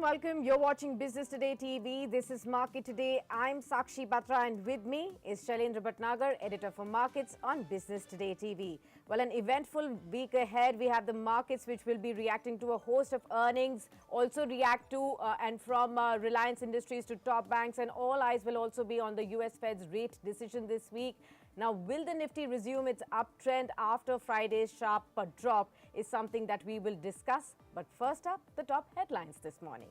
welcome. You're watching Business Today TV. This is Market Today. I'm Sakshi Batra and with me is Shail Bhatnagar, editor for markets on Business Today TV. Well, an eventful week ahead. We have the markets which will be reacting to a host of earnings, also react to and from Reliance Industries to top banks, and all eyes will also be on the US Fed's rate decision this week. Now, will the Nifty resume its uptrend after Friday's sharp drop is something that we will discuss. But first up, the top headlines this morning.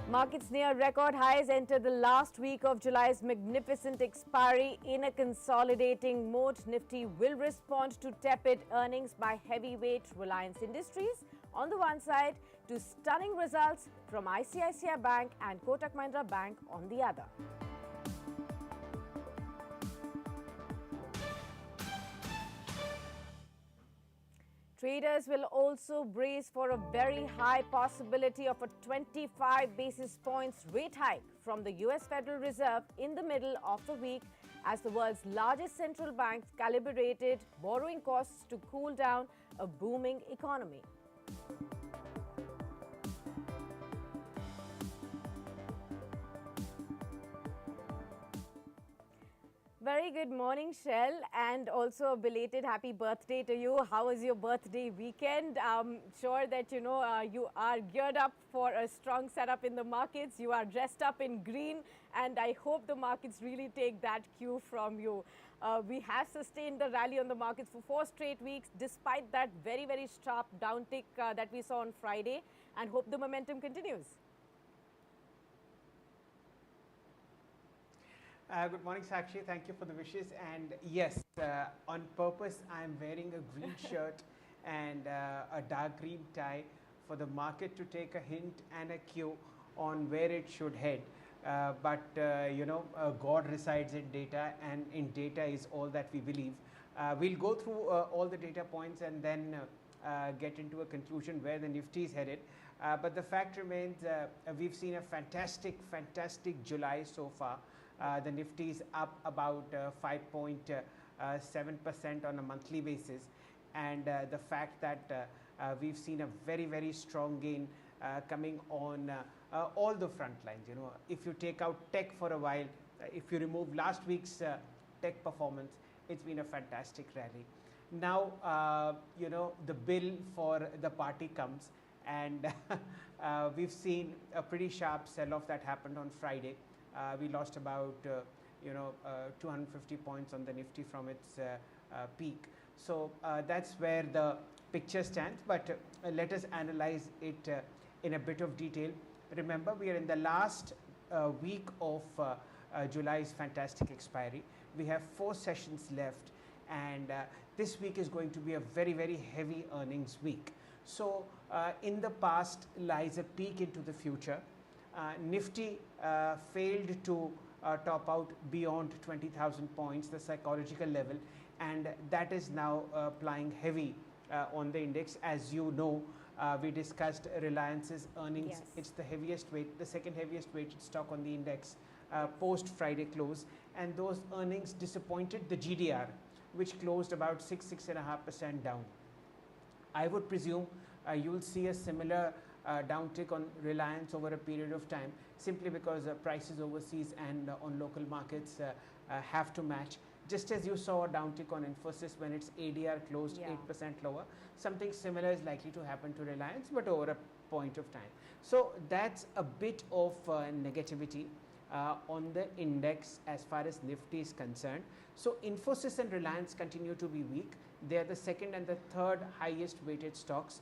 Markets near record highs enter the last week of July's magnificent expiry in a consolidating mode. Nifty will respond to tepid earnings by heavyweight Reliance Industries on the one side to stunning results from ICICI Bank and Kotak Mahindra Bank on the other. Traders will also brace for a very high possibility of a 25 basis points rate hike from the US Federal Reserve in the middle of the week as the world's largest central bank calibrated borrowing costs to cool down a booming economy. Very good morning, Shail, and also a belated happy birthday to you. How was your birthday weekend? I'm sure that you are geared up for a strong setup in the markets. You are dressed up in green, and I hope the markets really take that cue from you. We have sustained the rally on the markets for 4 straight weeks, despite that very, very sharp downtick that we saw on Friday, and hope the momentum continues. Good morning, Sakshi. Thank you for the wishes. And yes, on purpose, I'm wearing a green shirt and a dark green tie for the market to take a hint and a cue on where it should head. God resides in data, and in data is all that we believe. We'll go through all the data points and then get into a conclusion where the Nifty is headed. But the fact remains, we've seen a fantastic July so far. The Nifty is up about 5.7% on a monthly basis, and the fact that we've seen a very strong gain coming on all the front lines. If you take out tech for a while, if you remove last week's tech performance, it's been a fantastic rally. Now the bill for the party comes, and we've seen a pretty sharp sell-off that happened on Friday. We lost about 250 points on the Nifty from its peak. So that's where the picture stands. But let us analyze it in a bit of detail. Remember, we are in the last week of July's fantastic expiry. We have 4 sessions left, and this week is going to be a very heavy earnings week. So in the past lies a peek into the future. Nifty failed to top out beyond 20,000 points, the psychological level, and that is now plying heavy on the index. As you know, we discussed Reliance's earnings. Yes. It's the heaviest weight, the second heaviest weighted stock on the index post Friday close, and those earnings disappointed the GDR, which closed about 6.5% down. I would presume you'll see a similar downtick on Reliance over a period of time, simply because prices overseas and on local markets have to match. Just as you saw a downtick on Infosys when its ADR closed 8% lower, something similar is likely to happen to Reliance, but over a point of time. So that's a bit of negativity on the index as far as Nifty is concerned. So Infosys and Reliance continue to be weak. They are the second and the third highest weighted stocks.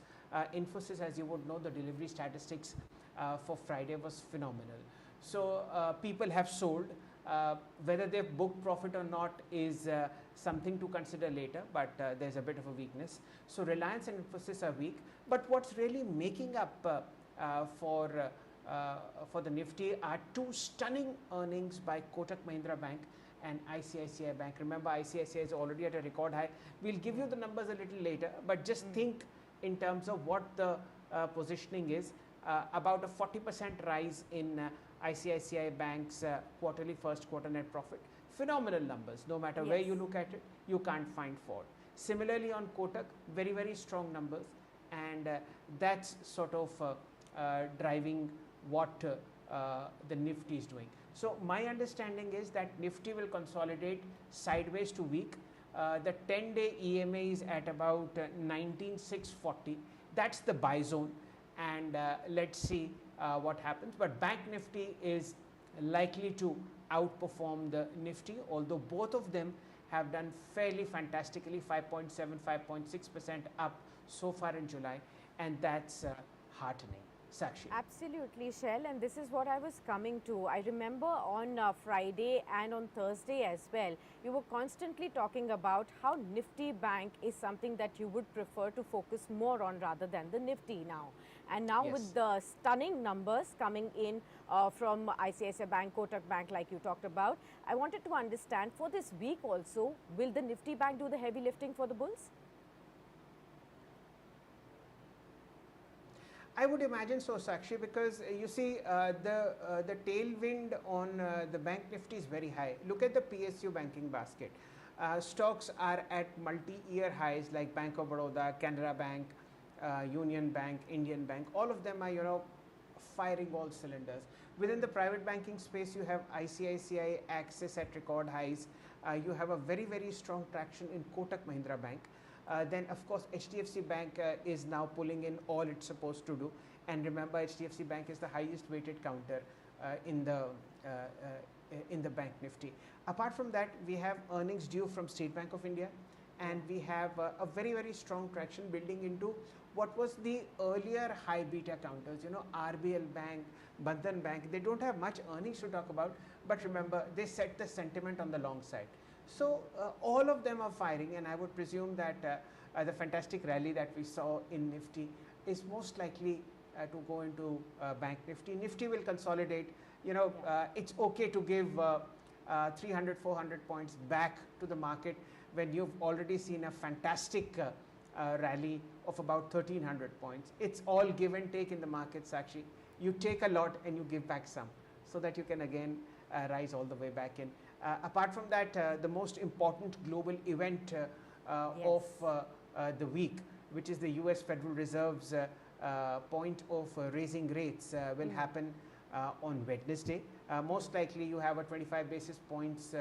Infosys, as you would know, the delivery statistics for Friday was phenomenal. So people have sold. Whether they've booked profit or not is something to consider later, but there's a bit of a weakness. So Reliance and Infosys are weak. But what's really making up for the Nifty are 2 stunning earnings by Kotak Mahindra Bank and ICICI Bank. Remember, ICICI is already at a record high. We'll give you the numbers a little later, but just think in terms of what the positioning is. About a 40% rise in ICICI Bank's quarterly first quarter net profit. Phenomenal numbers. No matter where you look at it, you can't find fault. Similarly on Kotak, very strong numbers. and that's sort of driving what the Nifty is doing. So my understanding is that Nifty will consolidate sideways to weak. The 10-day EMA is at about 19,640. That's the buy zone, and let's see what happens. But Bank Nifty is likely to outperform the Nifty, although both of them have done fairly fantastically, 5.7, 5.6% up so far in July, and that's heartening. Sakshi. Absolutely, Shail, and this is what I was coming to. I remember on Friday and on Thursday as well, you were constantly talking about how Nifty Bank is something that you would prefer to focus more on rather than the Nifty now. And now Yes. with the stunning numbers coming in from ICICI Bank, Kotak Bank, like you talked about, I wanted to understand for this week also, will the Nifty Bank do the heavy lifting for the bulls? I would imagine so, Sakshi, because you see the tailwind on the Bank Nifty is very high. Look at the PSU banking basket. Stocks are at multi-year highs like Bank of Baroda, Canara Bank, Union Bank, Indian Bank. All of them are firing all cylinders. Within the private banking space, you have ICICI, Axis at record highs. You have a very, very strong traction in Kotak Mahindra Bank. Then of course HDFC Bank is now pulling in all it's supposed to do, and remember HDFC Bank is the highest weighted counter in the Bank Nifty. Apart from that, we have earnings due from State Bank of India, and we have a very, very strong traction building into what was the earlier high beta counters, RBL Bank, Bandhan Bank. They don't have much earnings to talk about, but remember they set the sentiment on the long side. So all of them are firing, and I would presume that the fantastic rally that we saw in Nifty is most likely to go into Bank Nifty. Nifty will consolidate. It's okay to give 300, 400 points back to the market when you've already seen a fantastic rally of about 1,300 points. It's all give and take in the markets, actually. You take a lot and you give back some, so that you can again rise all the way back in. Apart from that, the most important global event of the week, which is the US Federal Reserve's point of raising rates, will happen on Wednesday. Most likely you have a 25 basis points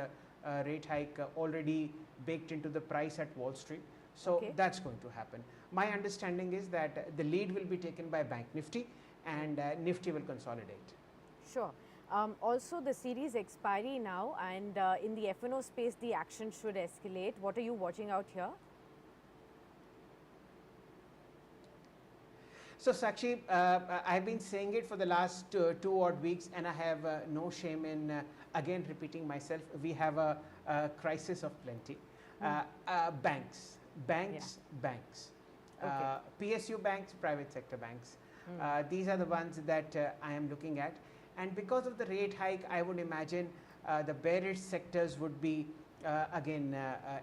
rate hike already baked into the price at Wall Street. So that's going to happen. My understanding is that the lead will be taken by Bank Nifty, and Nifty will consolidate. Sure. Also, the series expiry now, and in the F&O space, the action should escalate. What are you watching out here? So, Sakshi, I've been saying it for the last 2 odd weeks, and I have no shame in again repeating myself. We have a crisis of plenty. Banks. Okay. PSU banks, private sector banks. These are the ones that I am looking at. And because of the rate hike, I would imagine the bearish sectors would be again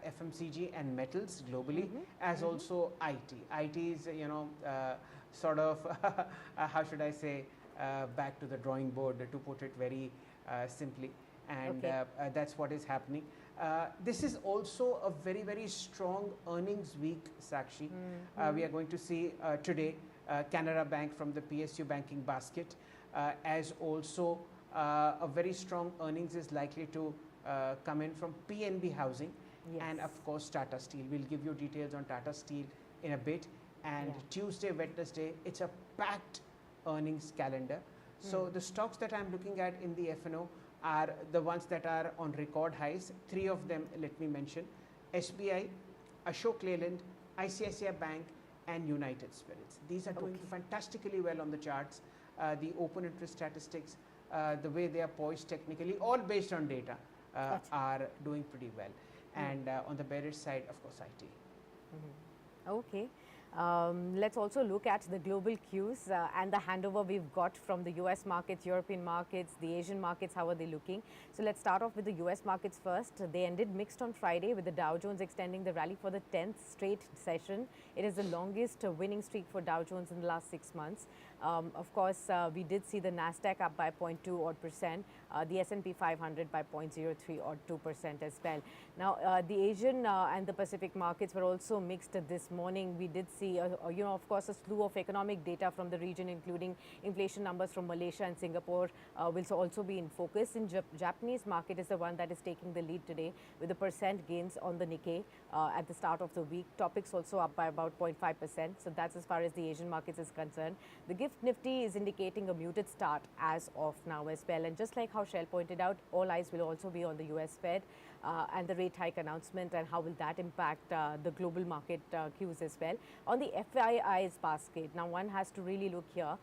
FMCG and metals globally, as also IT. IT is sort of how should I say, back to the drawing board, to put it very simply, and that's what is happening. This is also a very, very strong earnings week, Sakshi. We are going to see today Canara Bank from the PSU banking basket, as also a very strong earnings is likely to come in from PNB Housing, and of course Tata Steel. We'll give you details on Tata Steel in a bit. And Tuesday, Wednesday, it's a packed earnings calendar. So the stocks that I'm looking at in the F&O are the ones that are on record highs. 3 of them, let me mention: SBI, Ashok Leyland, ICICI Bank, and United Spirits. These are doing fantastically well on the charts. The open interest statistics, the way they are poised technically, all based on data, are doing pretty well. And on the bearish side, of course, IT. Okay. Let's also look at the global cues and the handover we've got from the US markets, European markets, the Asian markets. How are they looking? So let's start off with the US markets first. They ended mixed on Friday, with the Dow Jones extending the rally for the 10th straight session. It is the longest winning streak for Dow Jones in the last 6 months. Of course, we did see the Nasdaq up by 0.2 odd percent, the S&P 500 by 0.03 odd 2% as well. Now, the Asian and the Pacific markets were also mixed this morning. We did see, of course, a slew of economic data from the region, including inflation numbers from Malaysia and Singapore will also be in focus. In Japanese market is the one that is taking the lead today with the percent gains on the Nikkei at the start of the week. Topics also up by about 0.5%. So that's as far as the Asian markets is concerned. The GIFT Nifty is indicating a muted start as of now as well. And just like how Shail pointed out, all eyes will also be on the US Fed and the rate hike announcement and how will that impact the global market cues as well. On the FII's basket, now one has to really look here.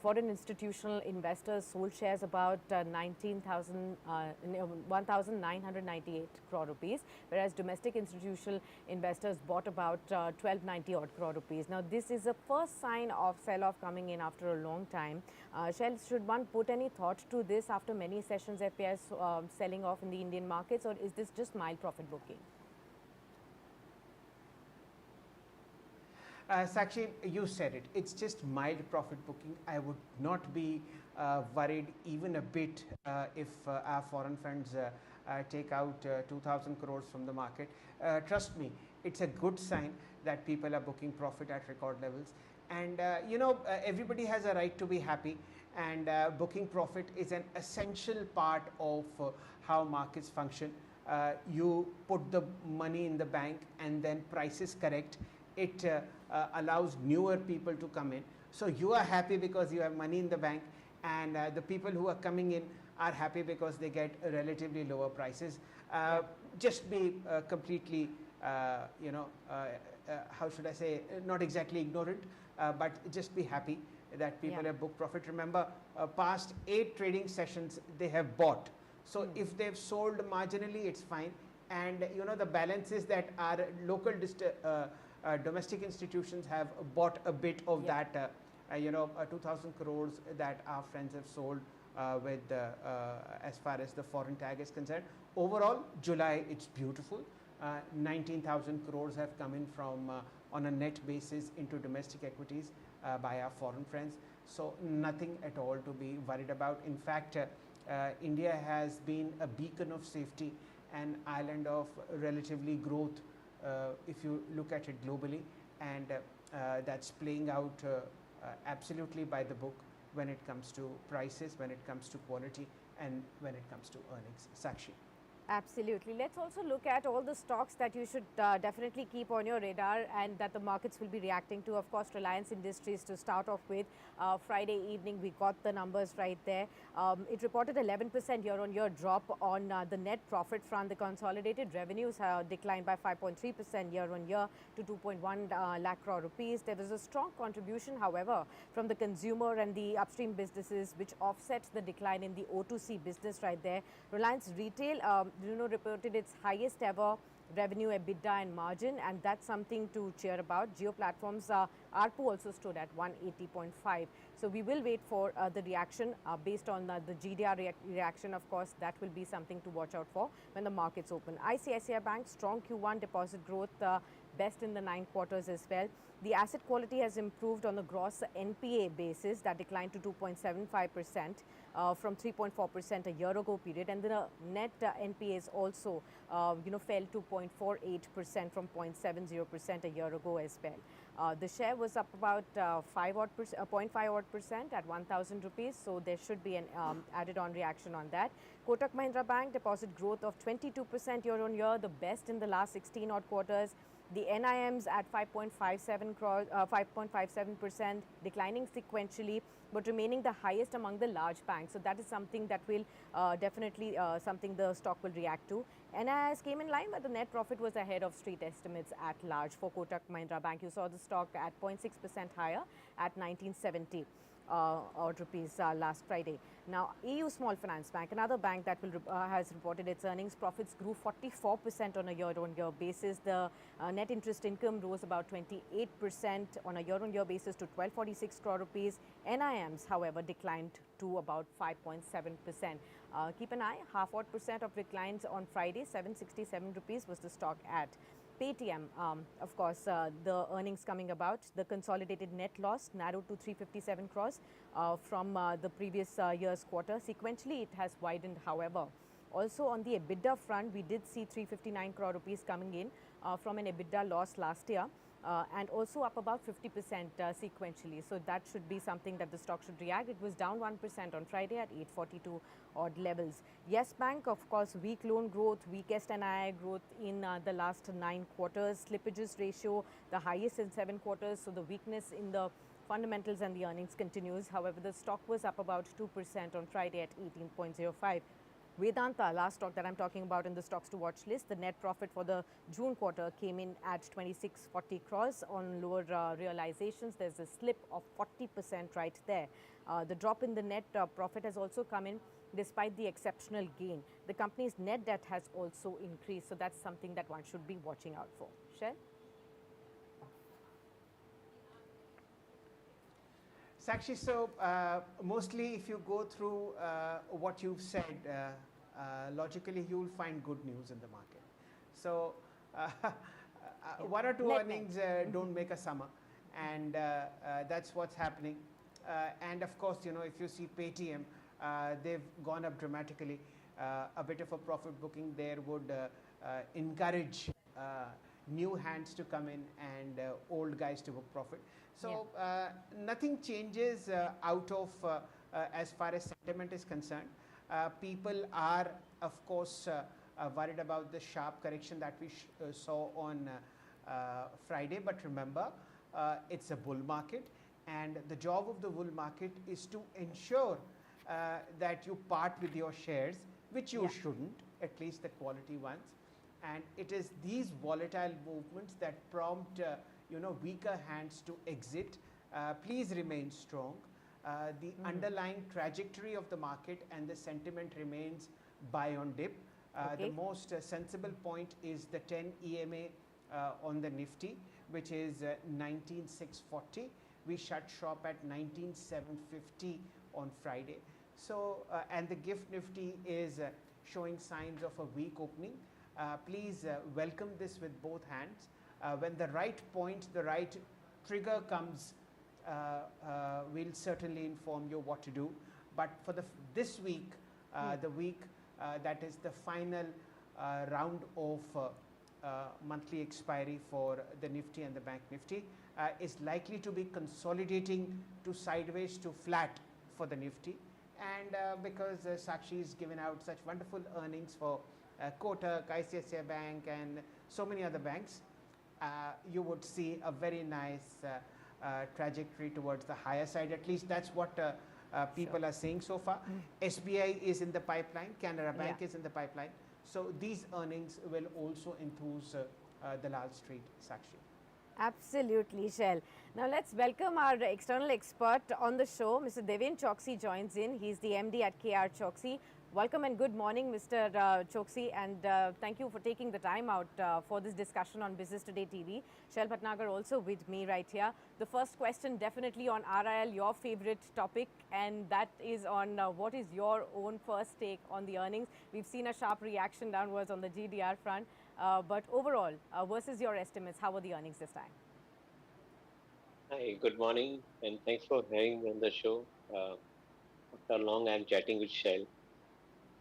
Foreign institutional investors sold shares about 1,998 crore rupees, whereas domestic institutional investors bought about 1,290 odd crore rupees. Now, this is a first sign of sell-off coming in after a long time. Shail, should one put any thought to this after many sessions FPIs selling off in the Indian markets, or is this just mild profit booking? Sakshi, you said it. It's just mild profit booking. I would not be worried even a bit if our foreign funds take out 2,000 crores from the market. Trust me, it's a good sign that people are booking profit at record levels. And everybody has a right to be happy. And booking profit is an essential part of how markets function. You put the money in the bank and then prices correct. It allows newer people to come in. So you are happy because you have money in the bank, and the people who are coming in are happy because they get relatively lower prices. Just be completely, how should I say, not exactly ignorant, but just be happy that people have booked profit. Remember, past 8 trading sessions, they have bought. So if they've sold marginally, it's fine. And the balances that our local domestic institutions have bought a bit of that, 2,000 crores that our friends have sold with as far as the foreign tag is concerned. Overall, July, it's beautiful. 19,000 crores have come in from on a net basis into domestic equities by our foreign friends. So nothing at all to be worried about. In fact, India has been a beacon of safety, an island of relatively growth if you look at it globally, and that's playing out absolutely by the book when it comes to prices, when it comes to quality, and when it comes to earnings. Sakshi. Absolutely. Let's also look at all the stocks that you should definitely keep on your radar and that the markets will be reacting to. Of course, Reliance Industries to start off with. Friday evening, we got the numbers right there. It reported 11% year-on-year drop on the net profit front. The consolidated revenues declined by 5.3% year-on-year to 2.1 lakh crore rupees. There was a strong contribution, however, from the consumer and the upstream businesses, which offsets the decline in the O2C business right there. Reliance Retail reported its highest ever revenue, EBITDA and margin, and that's something to cheer about. Jio Platforms ARPU also stood at 180.5. So we will wait for the reaction based on the GDR reaction. Of course, that will be something to watch out for when the markets open. ICICI Bank, strong Q1 deposit growth, best in the 9 quarters as well. The asset quality has improved on the gross NPA basis that declined to 2.75% from 3.4% a year ago period, and the net NPAs also fell to 0.48% from 0.70% a year ago as well. The share was up about 0.5 odd percent at 1,000 rupees, so there should be an added on reaction on that. Kotak Mahindra Bank deposit growth of 22% year on year, the best in the last 16 odd quarters. The NIMs at 5.57%, declining sequentially, but remaining the highest among the large banks. So that is something that will definitely something the stock will react to. NIIs came in line, but the net profit was ahead of street estimates at large for Kotak Mahindra Bank. You saw the stock at 0.6% higher at 1970. Odd rupees last Friday. Now, EU Small Finance Bank, another bank that will has reported its earnings. Profits grew 44% on a year-on-year basis. The net interest income rose about 28% on a year-on-year basis to 1246 crore rupees. NIMs, however, declined to about 5.7%. Keep an eye, half odd percent of declines on Friday. 767 rupees was the stock at. Paytm, of course, the earnings coming about, the consolidated net loss narrowed to 357 crores from the previous year's quarter. Sequentially, it has widened, however. Also, on the EBITDA front, we did see 359 crore rupees coming in from an EBITDA loss last year. And also up about 50% sequentially. So that should be something that the stock should react. It was down 1% on Friday at 842 odd levels. Yes Bank, of course, weak loan growth, weakest NII growth in the last 9 quarters. Slippages ratio, the highest in 7 quarters. So the weakness in the fundamentals and the earnings continues. However, the stock was up about 2% on Friday at 18.05. Vedanta, last stock that I'm talking about in the stocks to watch list, the net profit for the June quarter came in at 2640 crores on lower realizations. There's a slip of 40% right there. The drop in the net profit has also come in despite the exceptional gain. The company's net debt has also increased, so that's something that one should be watching out for. Shail? Sakshi, so mostly if you go through what you've said, logically you will find good news in the market. So one or two earnings don't make a summer, and that's what's happening. And of course, you know, if you see Paytm, they've gone up dramatically. A bit of a profit booking there would encourage new hands to come in and old guys to book profit. So nothing changes out of as far as sentiment is concerned. People are, of course, worried about the sharp correction that we saw on Friday. But remember, it's a bull market, and the job of the bull market is to ensure that you part with your shares, which you shouldn't, at least the quality ones. And it is these volatile movements that prompt weaker hands to exit. Please remain strong. The underlying trajectory of the market and the sentiment remains buy on dip. The most sensible point is the 10 EMA on the Nifty, which is 19,640. We shut shop at 19,750 on Friday. So, and the GIFT Nifty is showing signs of a weak opening. Please welcome this with both hands. When the right point, the right trigger comes, we'll certainly inform you what to do. But for this week, the week that is the final round of monthly expiry for the Nifty and the Bank Nifty, is likely to be consolidating to sideways to flat for the Nifty. And because Sakshi has given out such wonderful earnings for Kotak, ICICI Bank, and so many other banks, you would see a very nice trajectory towards the higher side. At least that's what people are saying so far. SBI is in the pipeline, Canara Bank is in the pipeline. So these earnings will also enthuse the Lal Street, Sakshi. Absolutely, Shail. Now let's welcome our external expert on the show. Mr. Devin Choksi joins in. He's the MD at KR Choksi. Welcome and good morning, Mr. Choksi, and thank you for taking the time out for this discussion on Business Today TV. Shail Bhatnagar also with me right here. The first question definitely on RIL, your favorite topic, and that is on what is your own first take on the earnings. We've seen a sharp reaction downwards on the GDR front, but overall, versus your estimates, how were the earnings this time? Hi, good morning, and thanks for having me on the show. After long, I'm chatting with Shail.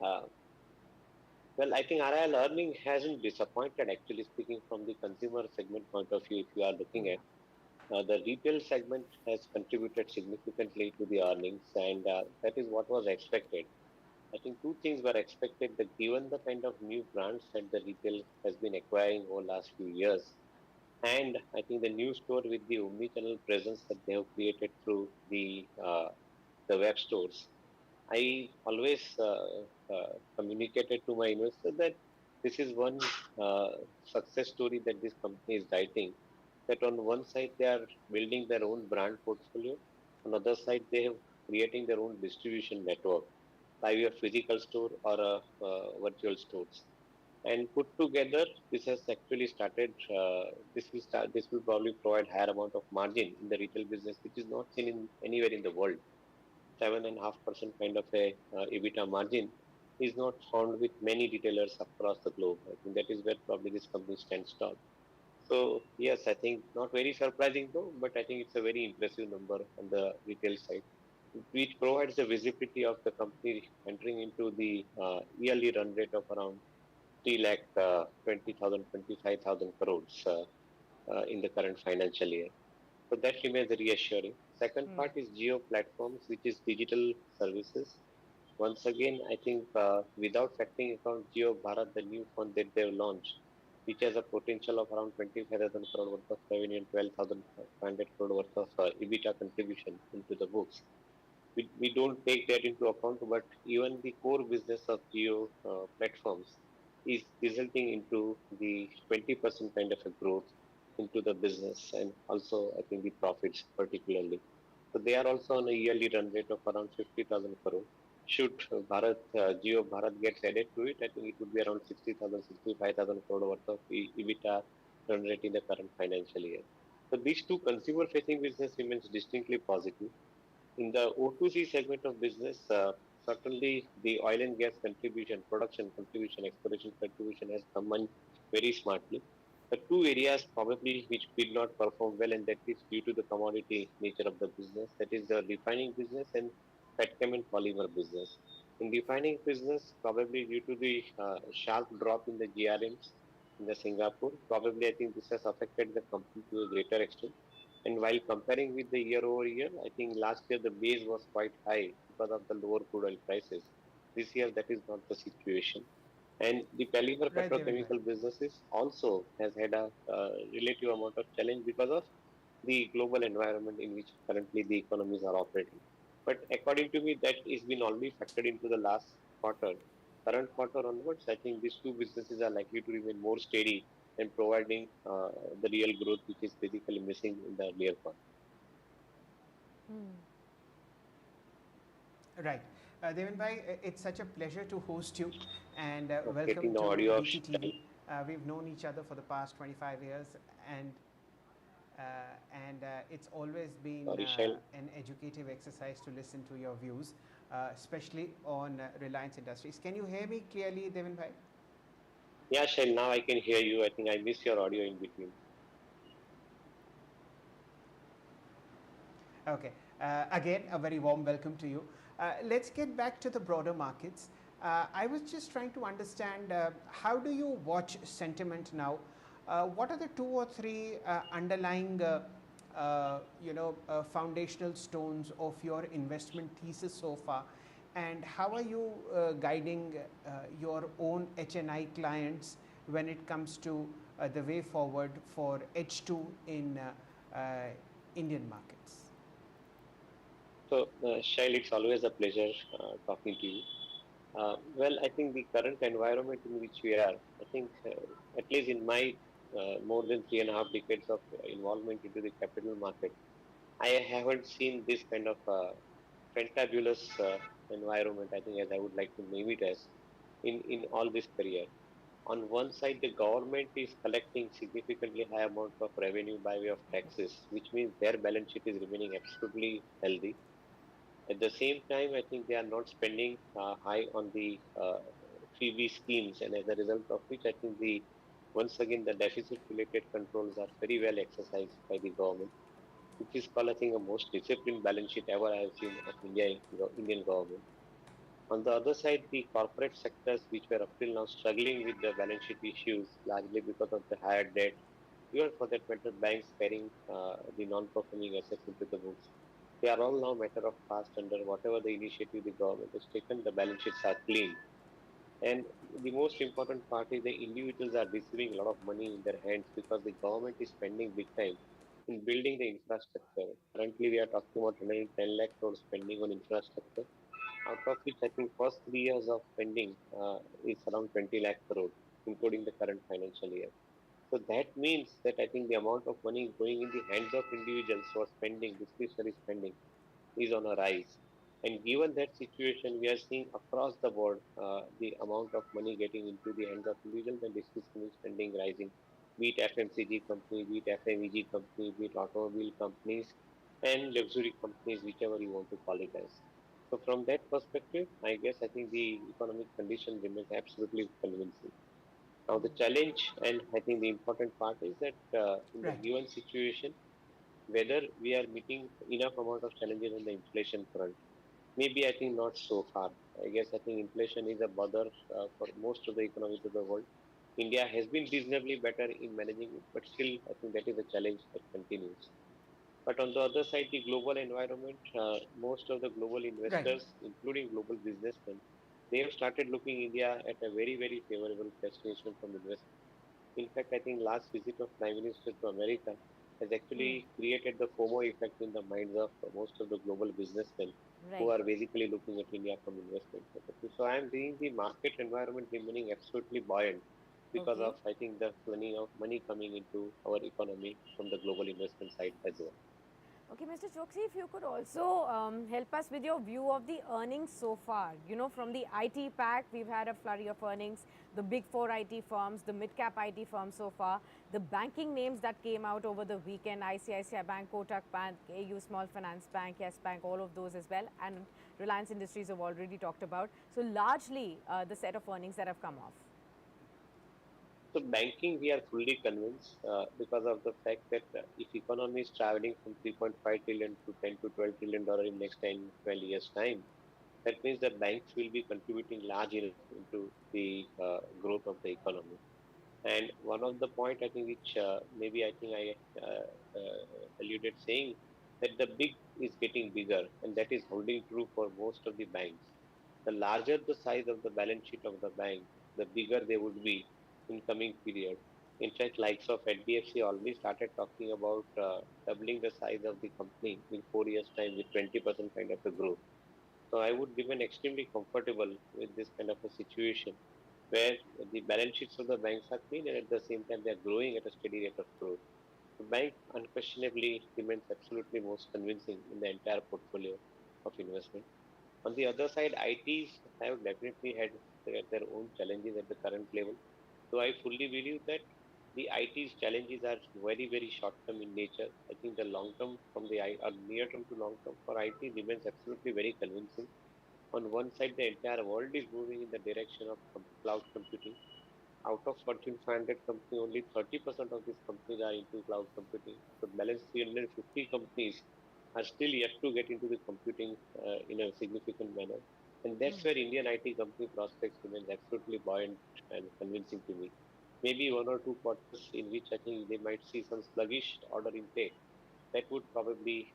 Well, I think RIL earning hasn't disappointed, actually speaking, from the consumer segment point of view. If you are looking at the retail segment, has contributed significantly to the earnings, and that is what was expected. I think two things were expected: that given the kind of new brands that the retail has been acquiring over the last few years, and I think the new store with the omni-channel presence that they have created through the web stores. I always communicated to my investors that this is one success story that this company is writing. That on one side they are building their own brand portfolio, on the other side they have creating their own distribution network by way of physical store or virtual stores. And put together, this has actually started. This will start. This will probably provide higher amount of margin in the retail business, which is not seen in anywhere in the world. 7.5% kind of a EBITDA margin is not found with many retailers across the globe. I think that is where probably this company stands tall. So yes, I think not very surprising though, but I think it's a very impressive number on the retail side, which provides the visibility of the company entering into the yearly run rate of around 3 lakh 20,000, 25,000 crores in the current financial year. So that remains reassuring. Second Hmm. part is geo platforms, which is digital services. Once again, I think without factoring account Geo Bharat, the new fund that they've launched, which has a potential of around 25,000 crore worth of revenue and 12,500 crore worth of EBITDA contribution into the books. We don't take that into account, but even the core business of Geo platforms is resulting into the 20% kind of a growth into the business and also I think the profits particularly. So they are also on a yearly run rate of around 50,000 crore. Should Geo Bharat gets added to it, I think it would be around 60,000, 65,000 crore worth of EBITDA run rate in the current financial year. So these two consumer facing business remains distinctly positive. In the O2C segment of business, certainly the oil and gas contribution, production contribution, exploration contribution has come in very smartly. The two areas probably which did not perform well, and that is due to the commodity nature of the business, that is the refining business and petchem and polymer business. In refining business, probably due to the sharp drop in the GRMs in the Singapore, probably I think this has affected the company to a greater extent. And while comparing with the year over year, I think last year the base was quite high because of the lower crude oil prices. This year that is not the situation. And the polymer Right, Devin bhai. petrochemical businesses also has had a relative amount of challenge because of the global environment in which currently the economies are operating. But according to me, that is been already factored into the last quarter. Current quarter onwards, I think these two businesses are likely to remain more steady and providing the real growth which is basically missing in the earlier quarter. Hmm. Right. Devin bhai, it's such a pleasure to host you and Getting welcome the to audio of BTTV. We've known each other for the past 25 years and uh, it's always been sorry, Shail. an educative exercise to listen to your views, especially on Reliance Industries. Can you hear me clearly, Devin bhai? Yeah, Shail, now I can hear you. I think I missed your audio in between. Okay. Again, a very warm welcome to you. Let's get back to the broader markets. I was just trying to understand how do you watch sentiment now? What are the two or three underlying, foundational stones of your investment thesis so far? And how are you guiding your own HNI clients when it comes to the way forward for H2 in Indian markets? So, Shail, it's always a pleasure talking to you. Well, I think the current environment in which we are, I think at least in my more than 3.5 decades of involvement into the capital market, I haven't seen this kind of fantabulous environment, I think, as I would like to name it as, in all this career. On one side, the government is collecting significantly high amounts of revenue by way of taxes, which means their balance sheet is remaining absolutely healthy. At the same time, I think they are not spending high on the freebie schemes, and as a result of which, I think the once again the deficit-related controls are very well exercised by the government, which is called, I think, a most disciplined balance sheet ever I have seen of Indian government. On the other side, the corporate sectors, which were up till now struggling with the balance sheet issues, largely because of the higher debt, even for that matter, banks carrying the non-performing assets into the books. They are all now matter of past under whatever the initiative the government has taken, the balance sheets are clean. And the most important part is the individuals are receiving a lot of money in their hands because the government is spending big time in building the infrastructure. Currently, we are talking about 110 lakh crore spending on infrastructure, out of which I think first 3 years of spending is around 20 lakh crore, including the current financial year. So that means that I think the amount of money going in the hands of individuals who are spending, discretionary spending, is on a rise. And given that situation, we are seeing across the board the amount of money getting into the hands of individuals and discretionary spending rising, be it FMCG company, be it FMEG company, be it automobile companies, and luxury companies, whichever you want to call it as. So from that perspective, I guess I think the economic condition remains absolutely convincing. Now, the challenge and I think the important part is that in the Right. given situation, whether we are meeting enough amount of challenges on the inflation front. Maybe I think not so far. I guess I think inflation is a bother for most of the economies of the world. India has been reasonably better in managing it, but still I think that is a challenge that continues. But on the other side, the global environment, most of the global Right. investors, including global businessmen, they have started looking India at a very, very favorable destination from investment. In fact, I think last visit of Prime Minister to America has Hmm. actually created the FOMO effect in the minds of most of the global businessmen who Right. are basically looking at India from investment perspective. So I am seeing the market environment remaining absolutely buoyant because of Okay. I think the flooding of money coming into our economy from the global investment side as well. Okay, Mr. Choksi, if you could also help us with your view of the earnings so far. You know, from the IT pack, we've had a flurry of earnings, the big four IT firms, the mid cap IT firms so far, the banking names that came out over the weekend, ICICI Bank, Kotak Bank, AU Small Finance Bank, Yes Bank, all of those as well, and Reliance Industries have already talked about. So, largely the set of earnings that have come off. So banking, we are fully convinced because of the fact that if economy is traveling from 3.5 trillion to 10 to 12 trillion dollar in next 10, 12 years time, that means the banks will be contributing large enough into the growth of the economy. And one of the point I think which maybe I think I alluded saying that the big is getting bigger, and that is holding true for most of the banks. The larger the size of the balance sheet of the bank, the bigger they would be in coming period. In fact, likes of HDFC already started talking about doubling the size of the company in 4 years' time with 20% kind of a growth. So I would remain extremely comfortable with this kind of a situation where the balance sheets of the banks are clean and at the same time they are growing at a steady rate of growth. The bank unquestionably remains absolutely most convincing in the entire portfolio of investment. On the other side, ITs have definitely had their own challenges at the current level. So I fully believe that the IT's challenges are very, very short term in nature. I think the long term from the near term to long term for IT remains absolutely very convincing. On one side, the entire world is moving in the direction of cloud computing. Out of Fortune 500 company, only 30% of these companies are into cloud computing. So balance 350 companies are still yet to get into the computing in a significant manner. And that's where Indian IT company prospects remains absolutely buoyant and convincing to me. Maybe one or two quarters in which I think they might see some sluggish order intake that would probably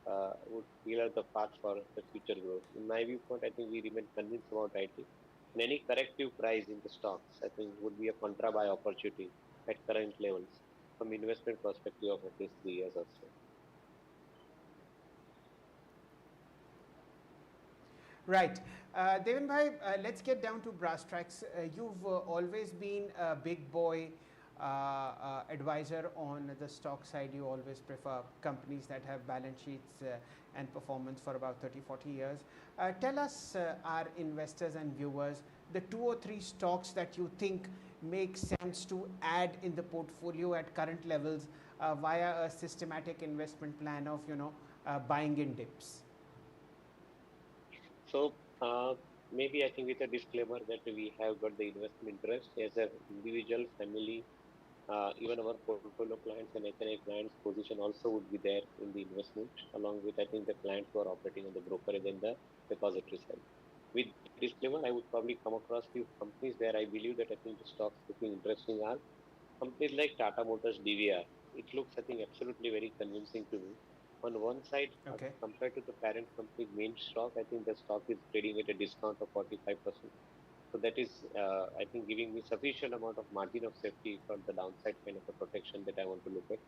would clear the path for the future growth. In my viewpoint, I think we remain convinced about IT. And any corrective price in the stocks, I think, would be a contra buy opportunity at current levels from investment perspective of at least 3 years or so. Right. Devin bhai, let's get down to brass tacks. You've always been a big boy advisor on the stock side. You always prefer companies that have balance sheets and performance for about 30, 40 years. Tell us, our investors and viewers, the two or three stocks that you think make sense to add in the portfolio at current levels via a systematic investment plan of, buying in dips. So maybe I think with a disclaimer that we have got the investment interest as an individual, family, even our portfolio clients and HNI clients position also would be there in the investment, along with I think the clients who are operating on the brokerage and the depository side. With disclaimer, I would probably come across few companies where I believe that I think the stocks looking interesting are companies like Tata Motors DVR. It looks I think absolutely very convincing to me. On one side, Okay. compared to the parent company's main stock, I think the stock is trading at a discount of 45%. So that is, I think, giving me sufficient amount of margin of safety for the downside kind of a protection that I want to look at.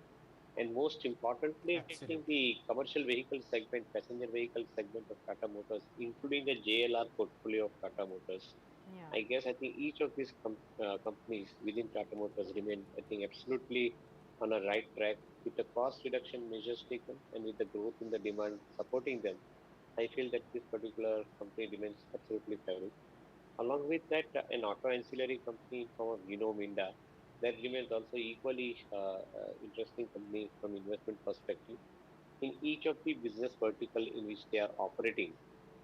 And most importantly, I think Absolutely. the commercial vehicle segment, passenger vehicle segment of Tata Motors, including the JLR portfolio of Tata Motors. Yeah. I guess I think each of these companies within Tata Motors remain, I think, absolutely on a right track with the cost reduction measures taken and with the growth in the demand supporting them. I feel that this particular company remains absolutely favorable. Along with that, an auto ancillary company from Gino Minda that remains also equally interesting company from investment perspective. In each of the business vertical in which they are operating,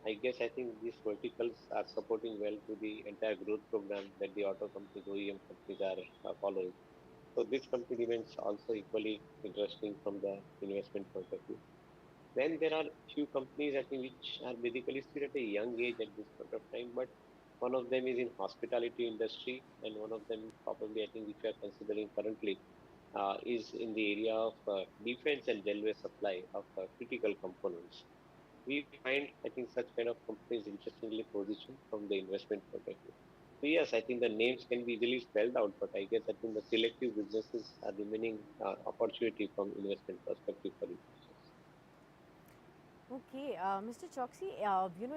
I guess I think these verticals are supporting well to the entire growth program that the auto companies, OEM companies are following. So this company remains also equally interesting from the investment point of view. Then there are few companies I think which are basically still at a young age at this point of time, but one of them is in hospitality industry, and one of them probably I think which we are considering currently is in the area of defense and railway supply of critical components. We find I think such kind of companies interestingly positioned from the investment point of view. So yes, I think the names can be easily spelled out, but I guess I think the selective businesses are remaining opportunity from investment perspective for investors. Okay, Mr. Choksi,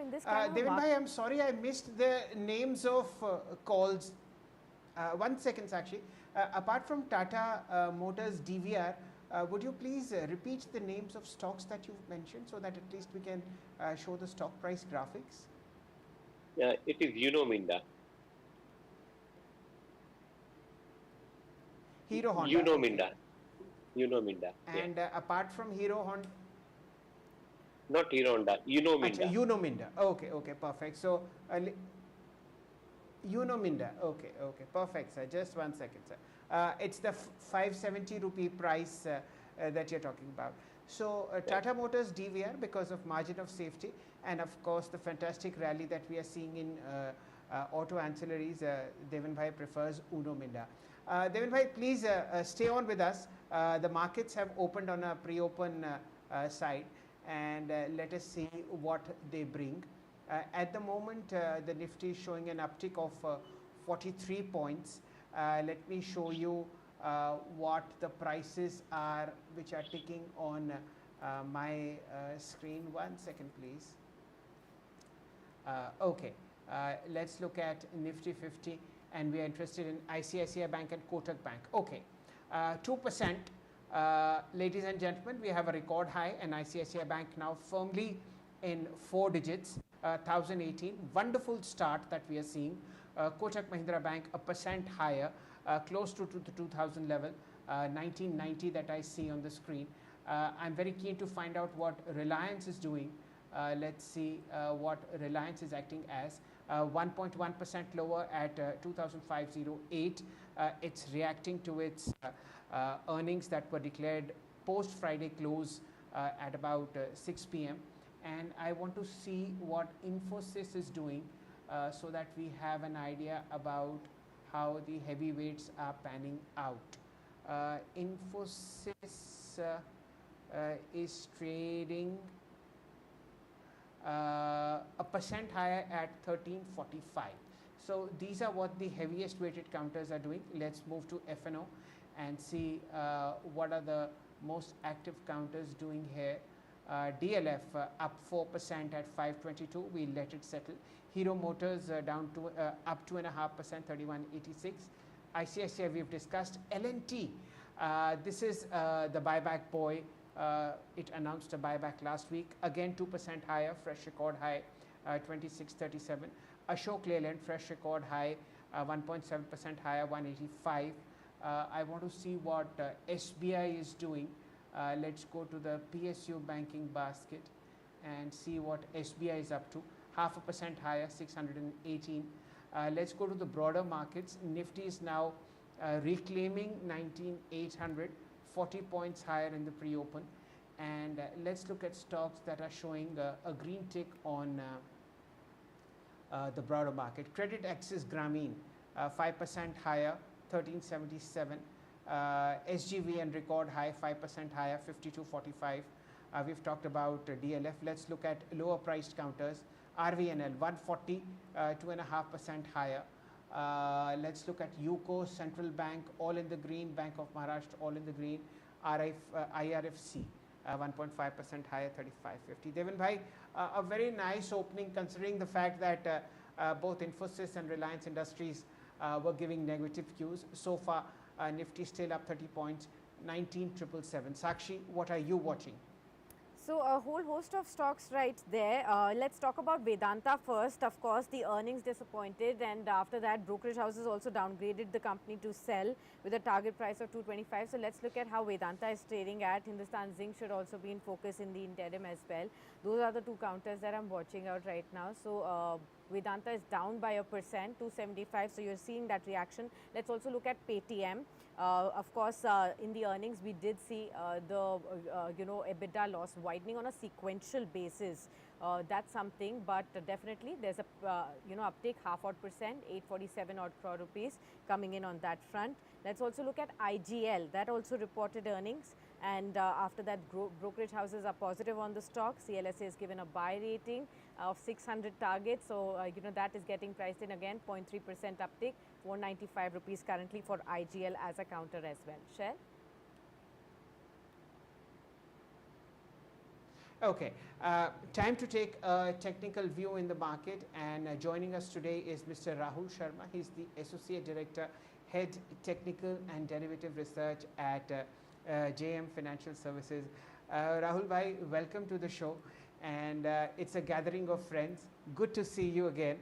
in this kind of a Devin market. bhai, I'm sorry I missed the names of calls. One second, Sakshi. Apart from Tata Motors DVR, would you please repeat the names of stocks that you've mentioned so that at least we can show the stock price graphics? It is Unominda. Hero Honda, okay. Unominda. Unominda. Yeah. And apart from Hero Honda, Not Hero Honda. acha, Unominda. Unominda. Okay, okay, perfect. So, Unominda. Okay, okay, perfect, sir. Just one second, sir. It's the 570 rupee price that you're talking about. So, Tata Motors DVR because of margin of safety, and of course the fantastic rally that we are seeing in auto ancillaries. Devin bhai prefers Unominda. Devin bhai, please stay on with us. The markets have opened on a pre-open side, and let us see what they bring. At the moment, the Nifty is showing an uptick of 43 points. Let me show you what the prices are which are ticking on my screen. One second, please. Okay, let's look at Nifty 50, and we are interested in ICICI Bank and Kotak Bank. Okay, 2%. Ladies and gentlemen, we have a record high, and ICICI Bank now firmly in 4 digits, 1018. Wonderful start that we are seeing. Kotak Mahindra Bank a percent higher, close to the 2000 level, 1990 that I see on the screen. I'm very keen to find out what Reliance is doing. Let's see what Reliance is acting as. 1.1% lower at 2508. It's reacting to its earnings that were declared post Friday close at about 6 p.m. And I want to see what Infosys is doing so that we have an idea about how the heavyweights are panning out. Infosys is trading a percent higher at 1345. So these are what the heaviest weighted counters are doing. Let's move to FNO and see what are the most active counters doing here. DLF up 4% at 522. We let it settle. Hero Motors down to up 2.5%, 3186. ICICI we've discussed. LNT, this is the buyback boy. It announced a buyback last week. Again 2% higher, fresh record high, 2637. Ashok Leyland fresh record high, 1.7% higher, 185. I want to see what SBI is doing. Let's go to the PSU banking basket and see what SBI is up to. 0.5% higher, 618. Let's go to the broader markets. Nifty is now reclaiming 19,800, 40 points higher in the pre-open. And let's look at stocks that are showing a green tick on the broader market. Credit Axis Grameen, 5% higher, 1377. SGVN record high, 5% higher, 5245. We've talked about DLF. Let's look at lower priced counters. RVNL 140, 2.5% higher. Let's look at UCO, Central Bank, all in the green. Bank of Maharashtra, all in the green. IRFC, 1.5% higher, 3550. Devin bhai, a very nice opening considering the fact that both Infosys and Reliance Industries were giving negative cues. So far, Nifty still up 30 points, 19,777. Sakshi, what are you watching? So a whole host of stocks right there. Let's talk about Vedanta first. Of course, the earnings disappointed, and after that, brokerage houses also downgraded the company to sell with a target price of 225. So let's look at how Vedanta is trading at. Hindustan Zinc should also be in focus in the interim as well. Those are the two counters that I'm watching out right now. So Vedanta is down by a percent, 275. So you're seeing that reaction. Let's also look at Paytm. Of course, in the earnings, we did see the EBITDA loss widening on a sequential basis. That's something, but definitely there's a uptake half odd percent, 847 odd crore rupees coming in on that front. Let's also look at IGL. That also reported earnings, and after that, brokerage houses are positive on the stock. CLSA is given a buy rating of 600 targets, so that is getting priced in again, 0.3% uptake, 495 rupees currently for IGL as a counter as well. Shail? Okay, time to take a technical view in the market, and joining us today is Mr. Rahul Sharma. He's the Associate Director, Head Technical and Derivative Research at JM Financial Services. Rahul bhai, welcome to the show, and it's a gathering of friends. Good to see you again.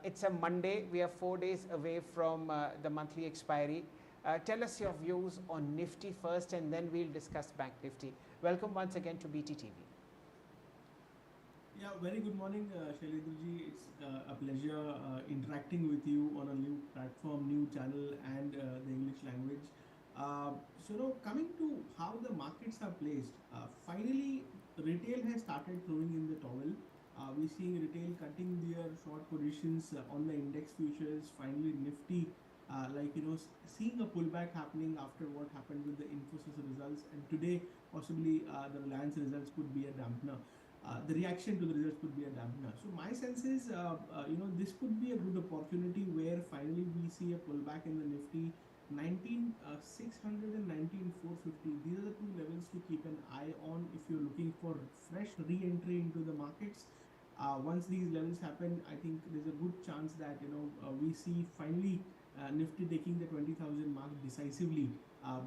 It's a Monday. We are 4 days away from the monthly expiry. Tell us your views on Nifty first, and then we'll discuss Bank Nifty. Welcome once again to BTTV. Yeah, very good morning, Shailendra. It's a pleasure interacting with you on a new platform, new channel, and the English language. Coming to how the markets are placed, finally, retail has started throwing in the towel. We're seeing retail cutting their short positions on the index futures. Finally, Nifty, seeing a pullback happening after what happened with the Infosys results, and today possibly the Reliance results could be a dampener. The reaction to the results could be a dampener. So my sense is, this could be a good opportunity where finally we see a pullback in the Nifty 19,600 and 19,450. These are the two levels to keep an eye on if you're looking for fresh re-entry into the markets. Once these levels happen, I think there's a good chance that we see finally Nifty taking the 20,000 mark decisively